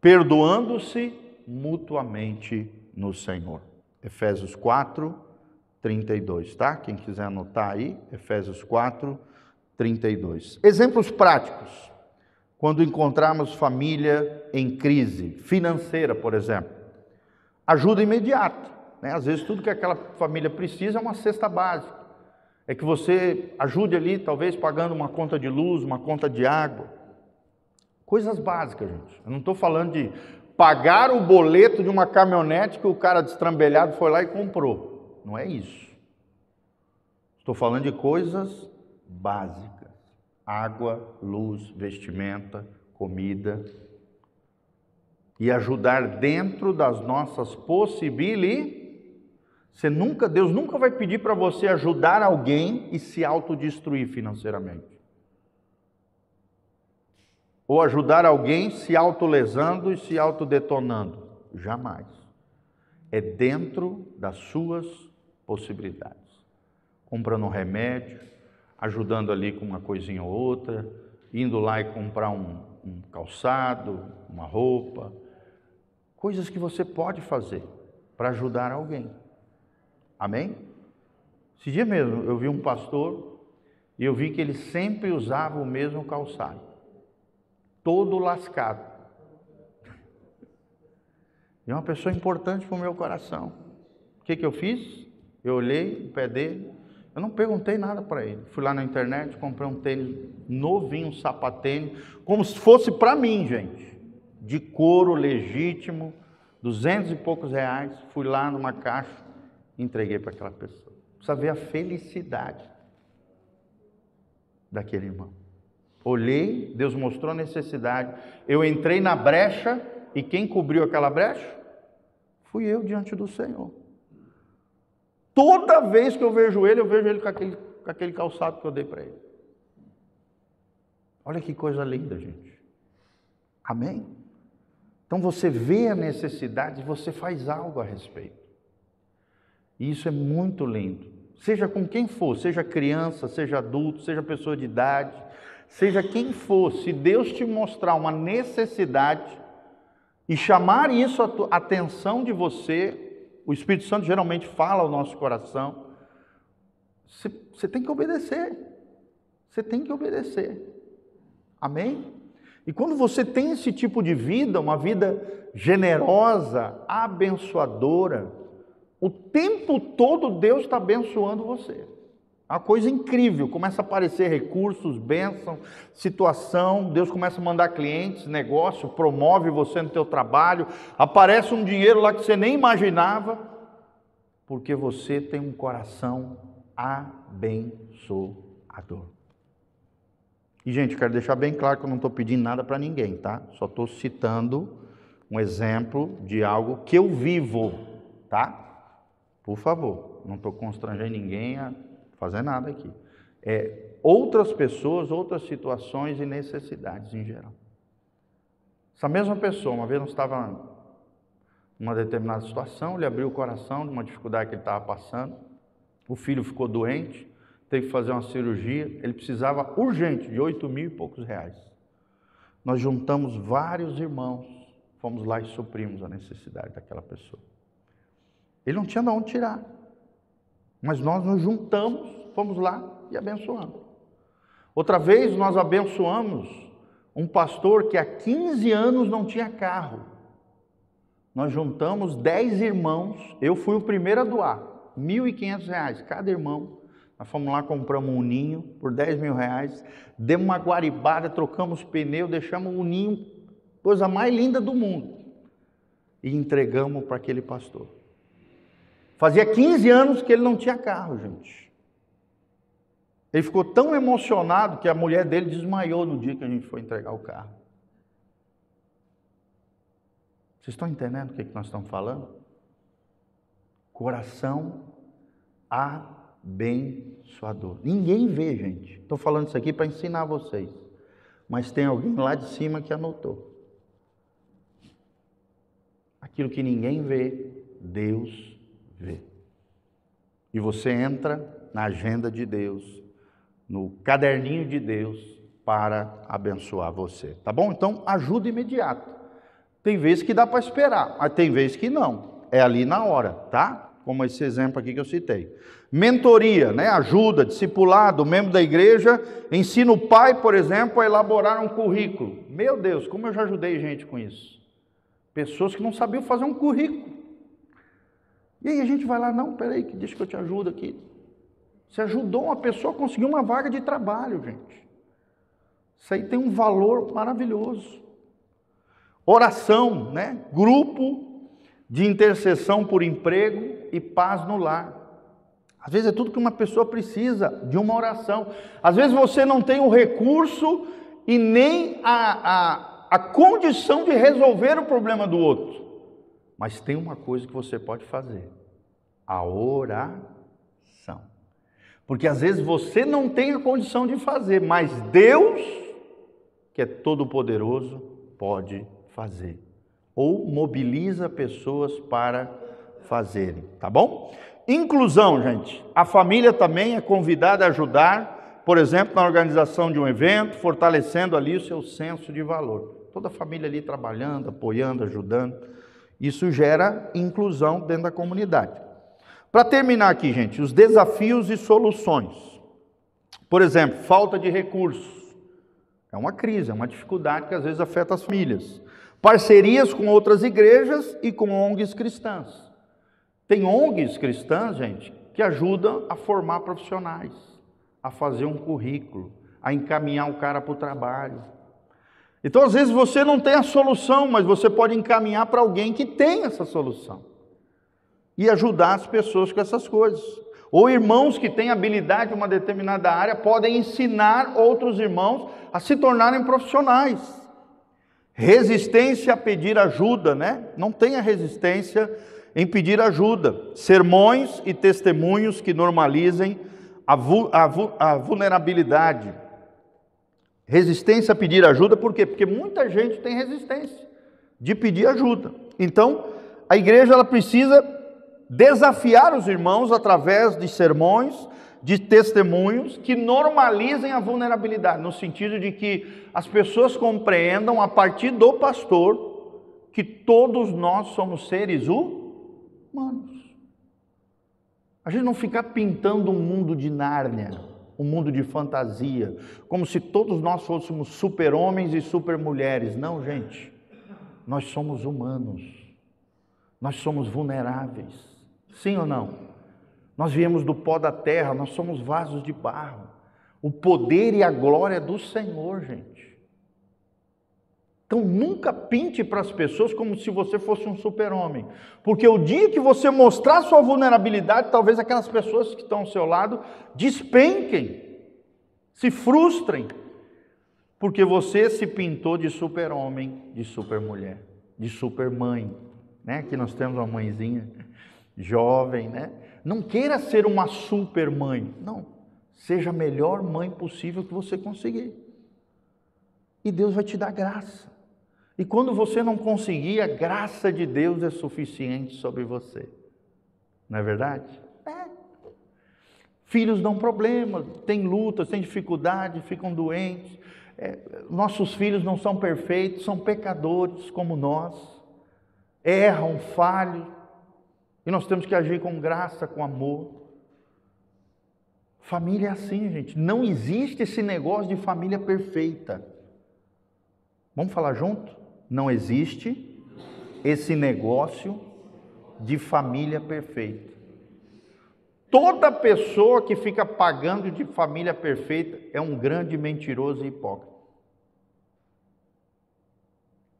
Speaker 1: perdoando-se mutuamente no Senhor. Efésios 4:32, tá? Quem quiser anotar aí, Efésios 4:32. Exemplos práticos. Quando encontrarmos família em crise financeira, por exemplo. Ajuda imediata, né? Às vezes tudo que aquela família precisa é uma cesta básica. É que você ajude ali, talvez pagando uma conta de luz, uma conta de água. Coisas básicas, gente. Eu não estou falando de pagar o boleto de uma caminhonete que o cara destrambelhado foi lá e comprou. Não é isso. Estou falando de coisas básicas. Água, luz, vestimenta, comida. E ajudar dentro das nossas possibilidades. Deus nunca vai pedir para você ajudar alguém e se autodestruir financeiramente. Ou ajudar alguém se autolesando e se autodetonando. Jamais. É dentro das suas possibilidades. Comprando um remédio, ajudando ali com uma coisinha ou outra, indo lá e comprar um calçado, uma roupa. Coisas que você pode fazer para ajudar alguém. Amém? Esse dia mesmo eu vi um pastor e eu vi que ele sempre usava o mesmo calçado. Todo lascado. E é uma pessoa importante para o meu coração. O que eu fiz? Eu olhei o pé dele, eu não perguntei nada para ele. Fui lá na internet, comprei um tênis novinho, um sapatênis, como se fosse para mim, gente. De couro legítimo, 200 e poucos reais. Fui lá numa caixa, entreguei para aquela pessoa. Precisa ver a felicidade daquele irmão. Olhei, Deus mostrou a necessidade. Eu entrei na brecha e quem cobriu aquela brecha? Fui eu diante do Senhor. Toda vez que eu vejo ele com aquele calçado que eu dei para ele. Olha que coisa linda, gente. Amém? Então você vê a necessidade e você faz algo a respeito. E isso é muito lindo. Seja com quem for, seja criança, seja adulto, seja pessoa de idade, seja quem for, se Deus te mostrar uma necessidade e chamar isso a atenção de você, o Espírito Santo geralmente fala ao nosso coração, você tem que obedecer. Você tem que obedecer. Amém? E quando você tem esse tipo de vida, uma vida generosa, abençoadora, o tempo todo Deus está abençoando você. É uma coisa incrível, começa a aparecer recursos, bênção, situação, Deus começa a mandar clientes, negócio, promove você no teu trabalho, aparece um dinheiro lá que você nem imaginava, porque você tem um coração abençoador. E gente, eu quero deixar bem claro que eu não estou pedindo nada para ninguém, tá? Só estou citando um exemplo de algo que eu vivo, tá? Por favor, não estou constrangendo ninguém a fazer nada aqui. Outras pessoas, outras situações e necessidades em geral. Essa mesma pessoa, uma vez nós estávamos numa determinada situação, ele abriu o coração de uma dificuldade que ele estava passando, o filho ficou doente, teve que fazer uma cirurgia, ele precisava urgente de 8 mil e poucos reais. Nós juntamos vários irmãos, fomos lá e suprimos a necessidade daquela pessoa. Ele não tinha de onde tirar, mas nós nos juntamos, fomos lá e abençoamos. Outra vez nós abençoamos um pastor que há 15 anos não tinha carro. Nós juntamos 10 irmãos, eu fui o primeiro a doar, R$ 1.500 cada irmão. Nós fomos lá, compramos um ninho por R$ 10.000, demos uma guaribada, trocamos pneu, deixamos o ninho, coisa mais linda do mundo, e entregamos para aquele pastor. Fazia 15 anos que ele não tinha carro, gente. Ele ficou tão emocionado que a mulher dele desmaiou no dia que a gente foi entregar o carro. Vocês estão entendendo o que nós estamos falando? Coração abençoador. Ninguém vê, gente. Estou falando isso aqui para ensinar vocês. Mas tem alguém lá de cima que anotou. Aquilo que ninguém vê, Deus vê. E você entra na agenda de Deus, no caderninho de Deus, para abençoar você. Tá bom? Então, ajuda imediata. Tem vezes que dá para esperar, mas tem vezes que não. É ali na hora, tá? Como esse exemplo aqui que eu citei. Mentoria, né? Ajuda, discipulado, membro da igreja, ensina o pai, por exemplo, a elaborar um currículo. Meu Deus, como eu já ajudei gente com isso. Pessoas que não sabiam fazer um currículo. E aí a gente vai lá, não, peraí, deixa que eu te ajudo aqui. Você ajudou uma pessoa a conseguir uma vaga de trabalho, gente. Isso aí tem um valor maravilhoso. oração, né? Grupo de intercessão por emprego e paz no lar. Às vezes é tudo que uma pessoa precisa, de uma oração. Às vezes você não tem o recurso e nem a condição de resolver o problema do outro. Mas tem uma coisa que você pode fazer: a oração. Porque às vezes você não tem a condição de fazer, mas Deus, que é todo-poderoso, pode fazer. Ou mobiliza pessoas para fazerem, tá bom? Inclusão, gente. A família também é convidada a ajudar, por exemplo, na organização de um evento, fortalecendo ali o seu senso de valor. Toda a família ali trabalhando, apoiando, ajudando. Isso gera inclusão dentro da comunidade. Para terminar aqui, gente, os desafios e soluções. Por exemplo, falta de recursos. É uma crise, é uma dificuldade que às vezes afeta as famílias. Parcerias com outras igrejas e com ONGs cristãs. Tem ONGs cristãs, gente, que ajudam a formar profissionais, a fazer um currículo, a encaminhar o cara para o trabalho. Então, às vezes, você não tem a solução, mas você pode encaminhar para alguém que tem essa solução. E ajudar as pessoas com essas coisas. Ou irmãos que têm habilidade em uma determinada área podem ensinar outros irmãos a se tornarem profissionais. Resistência a pedir ajuda, né? Não tenha resistência em pedir ajuda. Sermões e testemunhos que normalizem a vulnerabilidade. Resistência a pedir ajuda, por quê? Porque muita gente tem resistência de pedir ajuda. Então, a igreja ela precisa desafiar os irmãos através de sermões, de testemunhos que normalizem a vulnerabilidade, no sentido de que as pessoas compreendam a partir do pastor que todos nós somos seres humanos. A gente não ficar pintando um mundo de Nárnia, um mundo de fantasia, como se todos nós fôssemos super-homens e super-mulheres. Não, gente, nós somos humanos, nós somos vulneráveis, sim ou não? Nós viemos do pó da terra, nós somos vasos de barro. O poder e a glória é do Senhor, gente. Então nunca pinte para as pessoas como se você fosse um super-homem. Porque o dia que você mostrar sua vulnerabilidade, talvez aquelas pessoas que estão ao seu lado despenquem, se frustrem. Porque você se pintou de super-homem, de super-mulher, de super-mãe. Né? Aqui nós temos uma mãezinha jovem, né? Não queira ser uma super mãe, não. Seja a melhor mãe possível que você conseguir. E Deus vai te dar graça. E quando você não conseguir, a graça de Deus é suficiente sobre você. Não é verdade? É. Filhos dão problema, têm lutas, têm dificuldade, ficam doentes. Nossos filhos não são perfeitos, são pecadores como nós. Erram, falham. E nós temos que agir com graça, com amor. Família é assim, gente. Não existe esse negócio de família perfeita. Vamos falar junto? Não existe esse negócio de família perfeita. Toda pessoa que fica pagando de família perfeita é um grande mentiroso e hipócrita.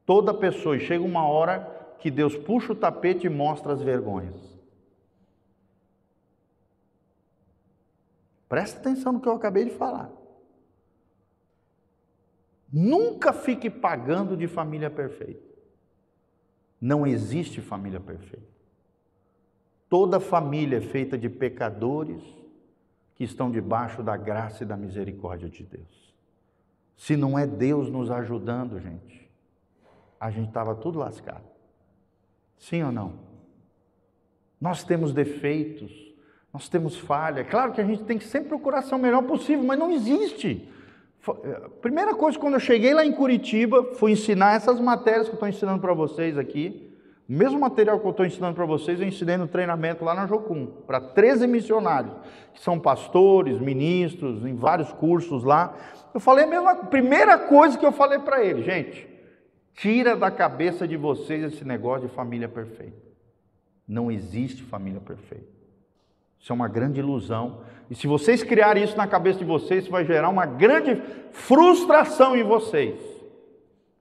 Speaker 1: Toda pessoa, e chega uma hora que Deus puxa o tapete e mostra as vergonhas. Presta atenção no que eu acabei de falar. Nunca fique pagando de família perfeita. Não existe família perfeita. Toda família é feita de pecadores que estão debaixo da graça e da misericórdia de Deus. Se não é Deus nos ajudando, gente, a gente estava tudo lascado. Sim ou não? Nós temos defeitos, nós temos falha. Claro que a gente tem que sempre procurar ser o melhor possível, mas não existe. Primeira coisa, quando eu cheguei lá em Curitiba, fui ensinar essas matérias que eu estou ensinando para vocês aqui. O mesmo material que eu estou ensinando para vocês, eu ensinei no treinamento lá na Jocum, para 13 missionários, que são pastores, ministros, em vários cursos lá. Eu falei a primeira coisa que eu falei para eles, gente, tira da cabeça de vocês esse negócio de família perfeita. Não existe família perfeita. Isso é uma grande ilusão. E se vocês criarem isso na cabeça de vocês, isso vai gerar uma grande frustração em vocês.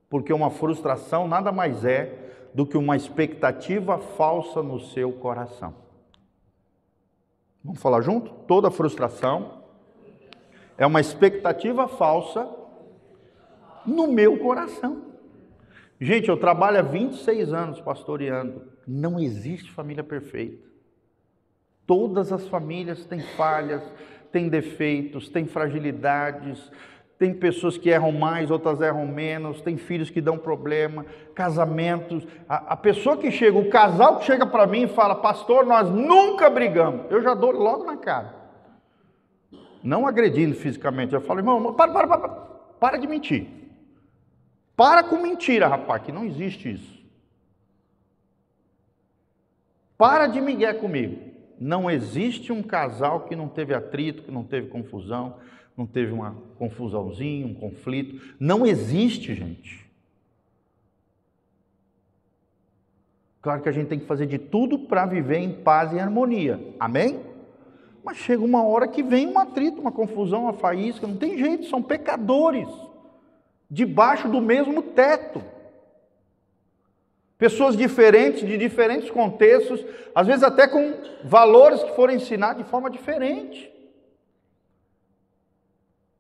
Speaker 1: Porque uma frustração nada mais é do que uma expectativa falsa no seu coração. Vamos falar junto? Toda frustração é uma expectativa falsa no meu coração. Gente, eu trabalho há 26 anos pastoreando. Não existe família perfeita. Todas as famílias têm falhas, têm defeitos, têm fragilidades. Tem pessoas que erram mais, outras erram menos. Tem filhos que dão problema, casamentos. A pessoa que chega, o casal que chega para mim e fala: pastor, nós nunca brigamos. Eu já dou logo na cara. Não agredindo fisicamente. Eu falo: irmão, para de mentir. Para com mentira, rapaz, que não existe isso. Para de migué comigo. Não existe um casal que não teve atrito, que não teve confusão, não teve uma confusãozinha, um conflito. Não existe, gente. Claro que a gente tem que fazer de tudo para viver em paz e harmonia. Amém? Mas chega uma hora que vem um atrito, uma confusão, uma faísca. Não tem jeito, são pecadores. Debaixo do mesmo teto. Pessoas diferentes, de diferentes contextos, às vezes até com valores que foram ensinados de forma diferente.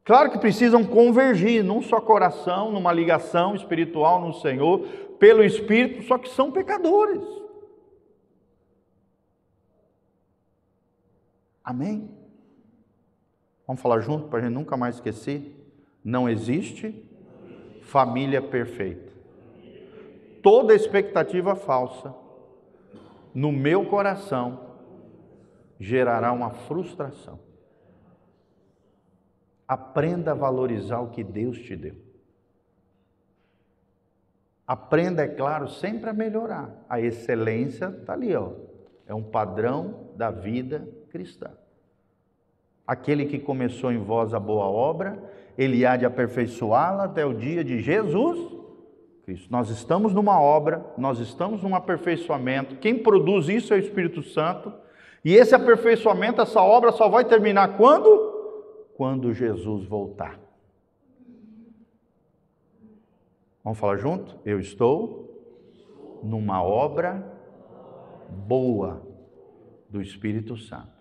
Speaker 1: Claro que precisam convergir num só coração, numa ligação espiritual no Senhor, pelo Espírito, só que são pecadores. Amém? Vamos falar junto para a gente nunca mais esquecer? Não existe família perfeita. Toda expectativa falsa no meu coração gerará uma frustração. Aprenda a valorizar o que Deus te deu. Aprenda, é claro, sempre a melhorar. A excelência está ali, ó. É um padrão da vida cristã. Aquele que começou em vós a boa obra, ele há de aperfeiçoá-la até o dia de Jesus Cristo. Nós estamos numa obra, nós estamos num aperfeiçoamento. Quem produz isso é o Espírito Santo. E esse aperfeiçoamento, essa obra só vai terminar quando? Quando Jesus voltar. Vamos falar junto? Eu estou numa obra boa do Espírito Santo,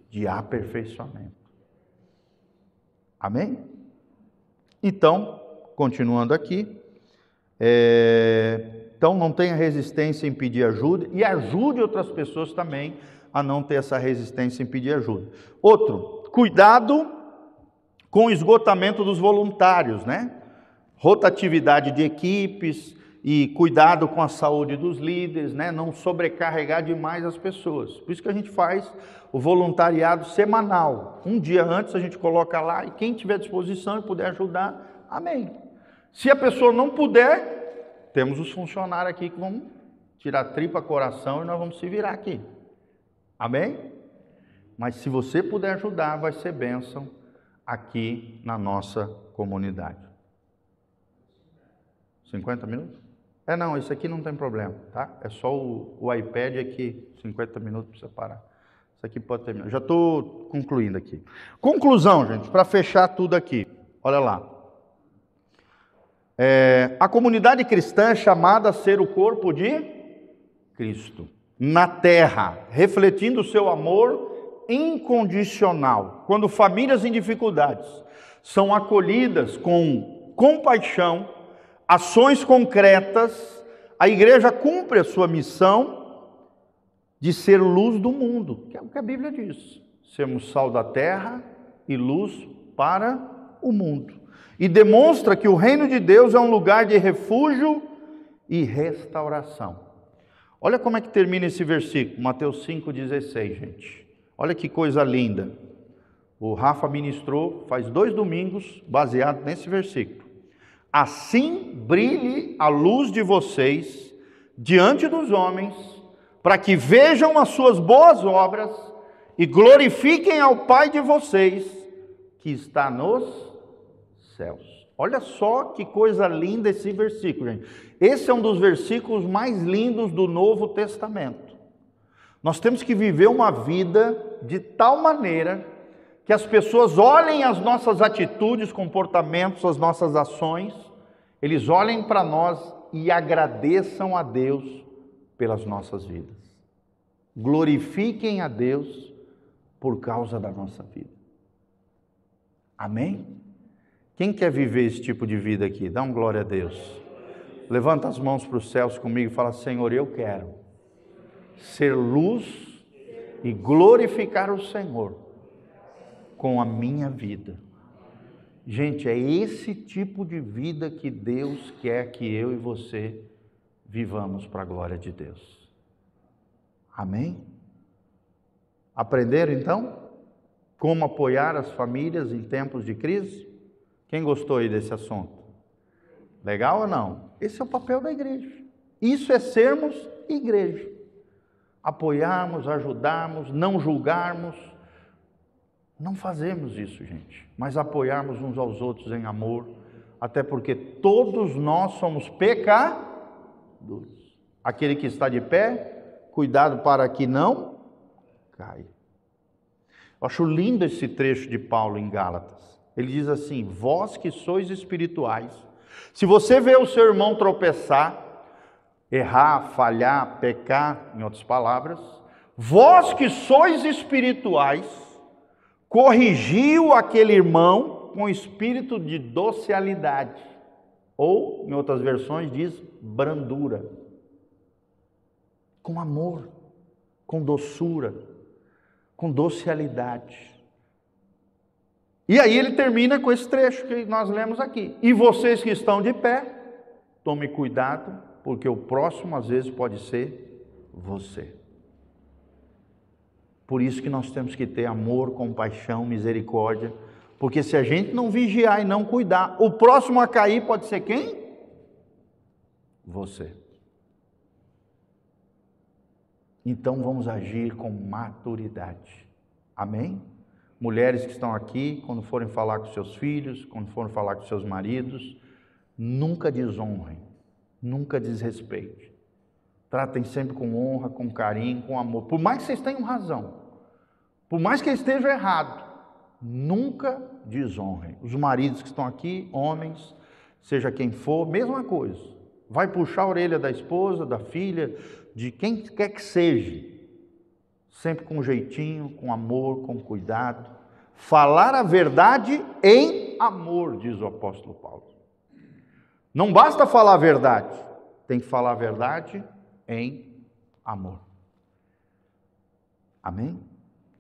Speaker 1: de aperfeiçoamento. Amém? Então, continuando aqui, então não tenha resistência em pedir ajuda e ajude outras pessoas também a não ter essa resistência em pedir ajuda. Outro, cuidado com o esgotamento dos voluntários, né? Rotatividade de equipes e cuidado com a saúde dos líderes, né? Não sobrecarregar demais as pessoas. Por isso que a gente faz o voluntariado semanal. Um dia antes a gente coloca lá e quem tiver disposição e puder ajudar, amém. Se a pessoa não puder, temos os funcionários aqui que vão tirar tripa, coração e nós vamos se virar aqui. Amém? Mas se você puder ajudar, vai ser bênção aqui na nossa comunidade. 50 minutos? Não, isso aqui não tem problema, tá? É só o iPad aqui, 50 minutos para você parar. Isso aqui pode terminar. Já estou concluindo aqui. Conclusão, gente, para fechar tudo aqui. Olha lá. A comunidade cristã é chamada a ser o corpo de Cristo na terra, refletindo o seu amor incondicional. Quando famílias em dificuldades são acolhidas com compaixão, ações concretas, a igreja cumpre a sua missão de ser luz do mundo, que é o que a Bíblia diz. Sermos sal da terra e luz para o mundo. E demonstra que o reino de Deus é um lugar de refúgio e restauração. Olha como é que termina esse versículo, Mateus 5,16, gente. Olha que coisa linda. O Rafa ministrou faz 2 domingos baseado nesse versículo. Assim brilhe a luz de vocês diante dos homens, para que vejam as suas boas obras e glorifiquem ao Pai de vocês, que está nos céus. Olha só que coisa linda esse versículo, gente. Esse é um dos versículos mais lindos do Novo Testamento. Nós temos que viver uma vida de tal maneira que as pessoas olhem as nossas atitudes, comportamentos, as nossas ações eles olhem para nós e agradeçam a Deus pelas nossas vidas. Glorifiquem a Deus por causa da nossa vida. Amém? Quem quer viver esse tipo de vida aqui? Dá um glória a Deus. Levanta as mãos para os céus comigo e fala: Senhor, eu quero ser luz e glorificar o Senhor com a minha vida. Gente, é esse tipo de vida que Deus quer que eu e você vivamos para a glória de Deus. Amém? Aprenderam então como apoiar as famílias em tempos de crise? Quem gostou aí desse assunto? Legal ou não? Esse é o papel da igreja. Isso é sermos igreja. Apoiarmos, ajudarmos, não julgarmos. Não fazemos isso, gente, mas apoiarmos uns aos outros em amor, até porque todos nós somos pecadores. Aquele que está de pé, cuidado para que não caia. Eu acho lindo esse trecho de Paulo em Gálatas. Ele diz assim: vós que sois espirituais, se você vê o seu irmão tropeçar, errar, falhar, pecar, em outras palavras, vós que sois espirituais, corrigiu aquele irmão com espírito de docilidade, ou, em outras versões, diz brandura, com amor, com doçura, com docilidade. E aí ele termina com esse trecho que nós lemos aqui: e vocês que estão de pé, tome cuidado, porque o próximo às vezes pode ser você. Por isso que nós temos que ter amor, compaixão, misericórdia, porque se a gente não vigiar e não cuidar, o próximo a cair pode ser quem? Você. Então vamos agir com maturidade. Amém? Mulheres que estão aqui, quando forem falar com seus filhos, quando forem falar com seus maridos, nunca desonrem, nunca desrespeitem. Tratem sempre com honra, com carinho, com amor. Por mais que vocês tenham razão, por mais que estejam errados, nunca desonrem. Os maridos que estão aqui, homens, seja quem for, mesma coisa. Vai puxar a orelha da esposa, da filha, de quem quer que seja. Sempre com jeitinho, com amor, com cuidado. Falar a verdade em amor, diz o apóstolo Paulo. Não basta falar a verdade, tem que falar a verdade em amor. Amém?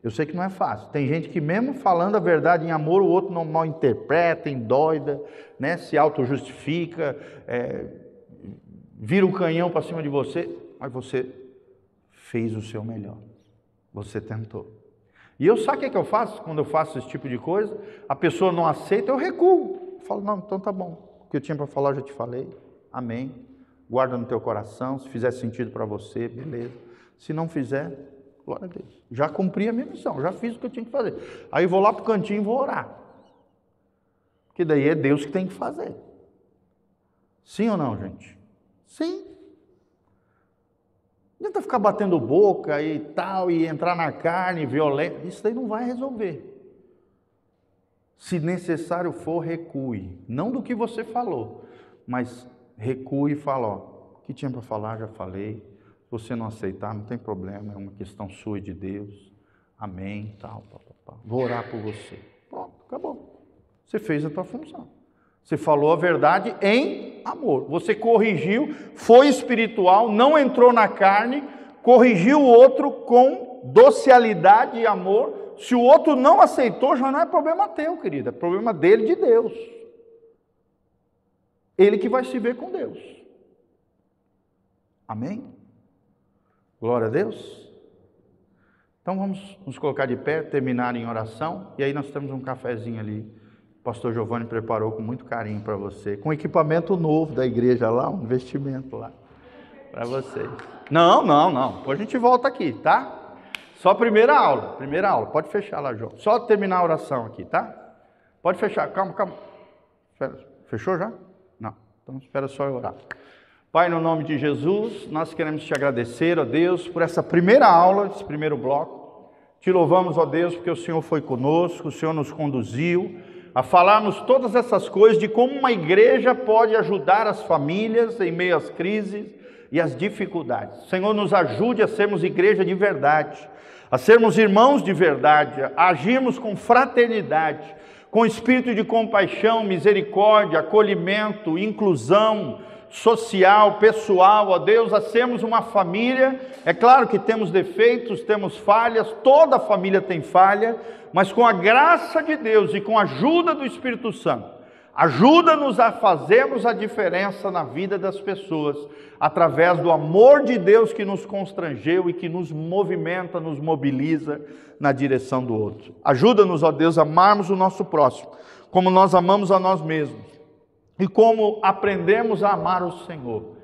Speaker 1: Eu sei que não é fácil. Tem gente que mesmo falando a verdade em amor, o outro não mal interpreta, endoida, né? Se auto-justifica, vira um canhão para cima de você, mas você fez o seu melhor. Você tentou. E eu sabe o que eu faço quando eu faço esse tipo de coisa? A pessoa não aceita, eu recuo. Eu falo: não, então tá bom. O que eu tinha para falar eu já te falei. Amém. Guarda no teu coração. Se fizer sentido para você, beleza. Se não fizer, glória a Deus. Já cumpri a minha missão, já fiz o que eu tinha que fazer. Aí vou lá para o cantinho e vou orar. Porque daí é Deus que tem que fazer. Sim ou não, gente? Sim. Não adianta ficar batendo boca e tal, e entrar na carne, violência. Isso daí não vai resolver. Se necessário for, recue. Não do que você falou, mas recue e fala: ó, o que tinha para falar, já falei. Se você não aceitar, não tem problema, é uma questão sua e de Deus. Amém, tal. Vou orar por você. Pronto, acabou. Você fez a tua função. Você falou a verdade em amor. Você corrigiu, foi espiritual, não entrou na carne, corrigiu o outro com docilidade e amor. Se o outro não aceitou, já não é problema teu, querido, é problema dele, de Deus. Ele que vai se ver com Deus. Amém? Glória a Deus. Então vamos nos colocar de pé, terminar em oração, e aí nós temos um cafezinho ali. O pastor Giovanni preparou com muito carinho para você, com equipamento novo da igreja lá, um investimento lá, para você. Não, depois a gente volta aqui, tá? Só primeira aula, pode fechar lá, João. Só terminar a oração aqui, tá? Pode fechar, calma. Fechou já? Não, então espera só eu orar. Pai, no nome de Jesus, nós queremos te agradecer, ó Deus, por essa primeira aula, esse primeiro bloco. Te louvamos, ó Deus, porque o Senhor foi conosco, o Senhor nos conduziu. a falarmos todas essas coisas de como uma igreja pode ajudar as famílias em meio às crises e às dificuldades. Senhor, nos ajude a sermos igreja de verdade, a sermos irmãos de verdade, a agirmos com fraternidade, com espírito de compaixão, misericórdia, acolhimento, inclusão social, pessoal, ó Deus, a sermos uma família. É claro que temos defeitos, temos falhas, toda família tem falha, mas com a graça de Deus e com a ajuda do Espírito Santo, ajuda-nos a fazermos a diferença na vida das pessoas, através do amor de Deus que nos constrangeu e que nos movimenta, nos mobiliza na direção do outro. Ajuda-nos, ó Deus, a amarmos o nosso próximo, como nós amamos a nós mesmos, e como aprendemos a amar o Senhor.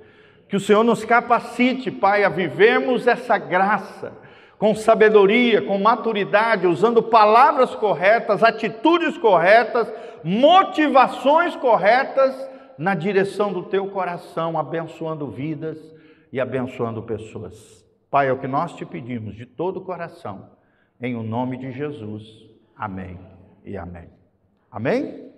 Speaker 1: Que o Senhor nos capacite, Pai, a vivermos essa graça, com sabedoria, com maturidade, usando palavras corretas, atitudes corretas, motivações corretas, na direção do Teu coração, abençoando vidas e abençoando pessoas. Pai, é o que nós te pedimos de todo o coração, em o nome de Jesus. Amém e amém. Amém?